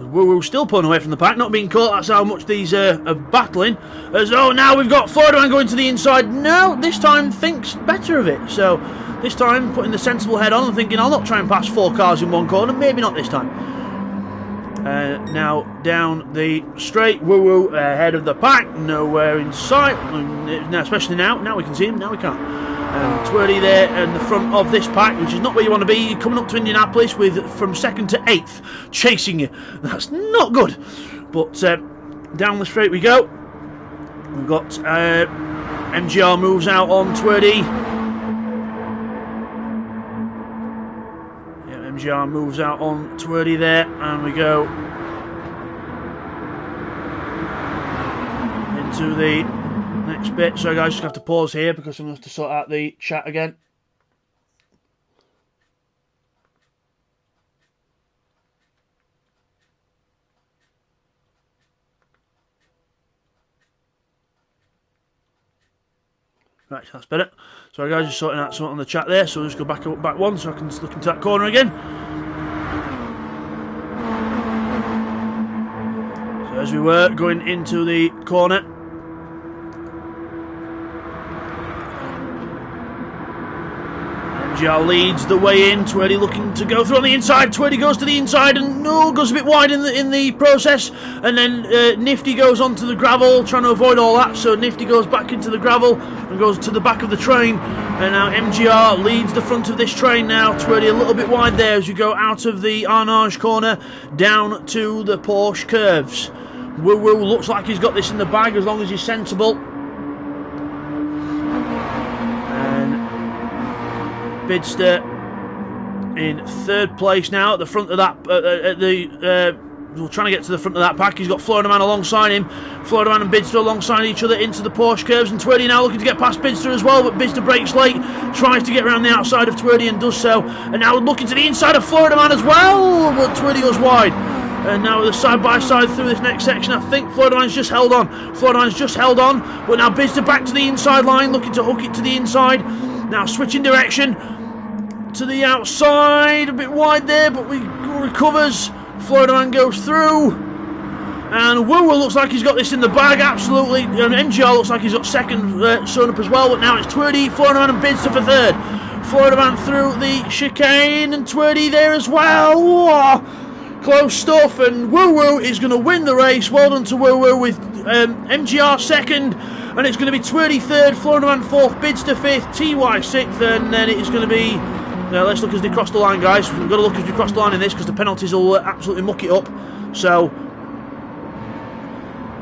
Woo-woo still pulling away from the pack, not being caught. That's how much these are battling. As oh, now we've got Florida Man going to the inside. No, this time thinks better of it. So this time putting the sensible head on and thinking I'll not try and pass 4 cars in one corner. Maybe not this time. Now down the straight, Woo-woo ahead of the pack, nowhere in sight. Especially now we can see him. Now we can't. Twerdy there in the front of this pack, which is not where you want to be. You're coming up to Indianapolis with from 2nd to 8th chasing you. That's not good. But down the straight we go. We've got MGR moves out on Twerdy. Yeah, MGR moves out on Twerdy there, and we go into the next bit. So guys, just have to pause here because I'm going to have to sort out the chat again. Right, that's better. Sorry guys, just sorting out something on the chat there, so I'll just go back one so I can look into that corner again. So as we were going into the corner, MGR leads the way in. Twerdy looking to go through on the inside. Twerdy goes to the inside and no, goes a bit wide in the process. And then Nifty goes onto the gravel, trying to avoid all that. So Nifty goes back into the gravel and goes to the back of the train. And now MGR leads the front of this train now. Twerdy a little bit wide there as you go out of the Arnage corner down to the Porsche curves. Woo-woo looks like he's got this in the bag as long as he's sensible. Bidster in 3rd place now at the front of that. We're trying to get to the front of that pack. He's got Florida Man alongside him. Florida Man and Bidster alongside each other into the Porsche curves, and Twerdy now looking to get past Bidster as well, but Bidster breaks late, tries to get around the outside of Twerdy and does so, and now looking to the inside of Florida Man as well, but Twerdy goes wide. And now the side by side through this next section, I think Florida Man's just held on. Florida Man's just held on, but now Bidster back to the inside line, looking to hook it to the inside. Now switching direction to the outside, a bit wide there, but we recovers. Florida Man goes through, and Woo-woo looks like he's got this in the bag, absolutely. And MGR looks like he's got 2nd sewn up as well, but now it's Twerdy, Florida Man and Bidster for 3rd. Florida Man through the chicane, and Twerdy there as well. Whoa, close stuff, and Woo-woo is going to win the race. Well done to Woo-woo with MGR 2nd, and it's going to be Twerdy 3rd, Florida Man 4th, Bidster 5th, TY 6th, and then it's going to be... Now let's look as they cross the line, guys. We've got to look as we cross the line in this because the penalties will absolutely muck it up. So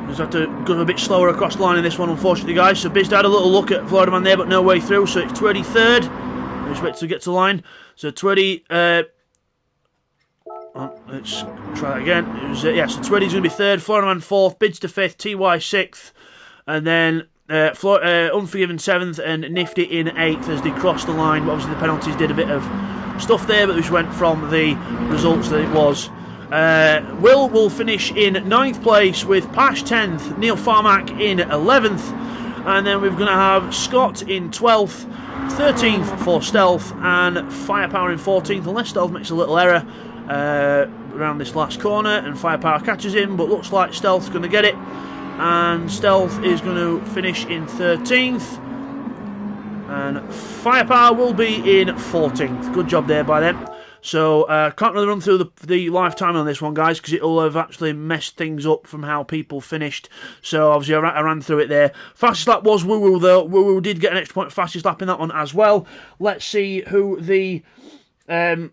we just have to go a bit slower across the line in this one, unfortunately, guys. So Biz had a little look at Florida Man there, but no way through. So it's Twerdy 3rd. Just wait to get to the line. So Twerdy. Let's try that again. It was, so Twerdy's going to be 3rd, Florida Man 4th, Bidster 5th, TY 6th. And then Unforgiven 7th and Nifty in 8th as they crossed the line. But obviously the penalties did a bit of stuff there, but this went from the results that it was. Will finish in 9th place with Pash 10th, Neil Farmack in 11th, and then we're going to have Scott in 12th, 13th for Stealth, and Firepower in 14th, unless Stealth makes a little error around this last corner and Firepower catches him, but looks like Stealth's going to get it, and Stealth is going to finish in 13th, and Firepower will be in 14th. Good job there by them. So, can't really run through the lifetime on this one, guys, because it'll have actually messed things up from how people finished. So, obviously, I ran through it there. Fastest lap was Woo Woo, though. Woo Woo did get an extra point for fastest lap in that one as well. Let's see who the... let's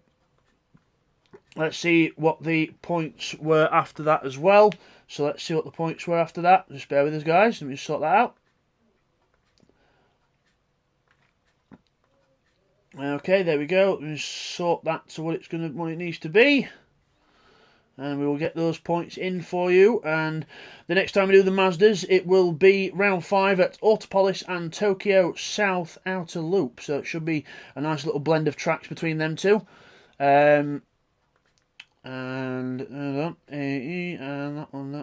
see what the points were after that as well. So, let's see what the points were after that. Just bear with us, guys. Let me just sort that out. Okay, there we go. Let me sort that to what it needs to be, and we will get those points in for you. And the next time we do the Mazdas, it will be round 5 at Autopolis and Tokyo South Outer Loop. So it should be a nice little blend of tracks between them two. And that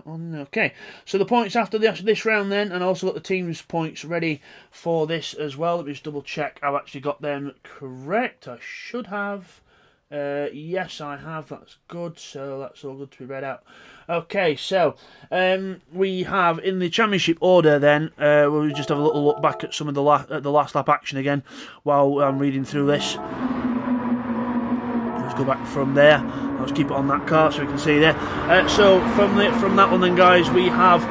one. Okay, so the points after this round then, and also got the team's points ready for this as well. Let me just double check I've actually got them correct. I should have. Yes, I have. That's good. So that's all good to be read out. Okay, so we have in the championship order then. We'll just have a little look back at some of the last lap action again while I'm reading through this. Let's go back from there. Let's keep it on that card so we can see there. So from that one then, guys, we have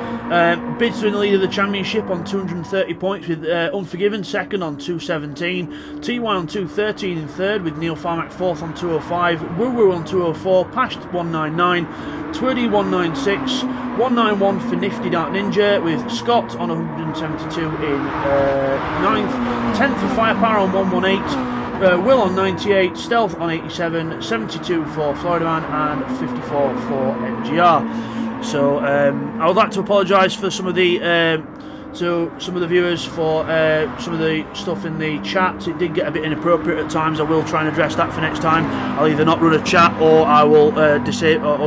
Bidster in the lead of the championship on 230 points with Unforgiven second on 217, TY on 213 in third with Neil Farmack fourth on 205, Woo Woo on 204, Pash 199, Twirdy 196, 191 for Nifty Dark Ninja with Scott on 172 in 9th, 10th for Firepower on 118. Will on 98, Stealth on 87, 72 for Florida Man, and 54 for MGR. So I would like to apologise for some of the viewers for some of the stuff in the chat. It did get a bit inappropriate at times. I will try and address that for next time. I'll either not run a chat, or I will disable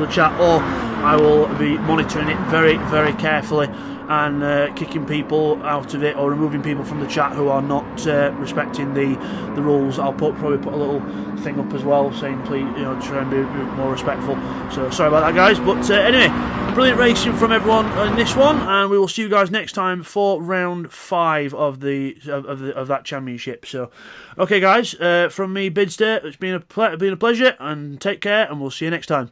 the chat, or I will be monitoring it very, very carefully and kicking people out of it or removing people from the chat who are not respecting the rules. I'll probably put a little thing up as well saying please, try and be more respectful. So sorry about that, guys. But anyway, brilliant racing from everyone in this one, and we will see you guys next time for round 5 of that championship. So okay, guys, from me, Bidster, it's been a pleasure, and take care, and we'll see you next time.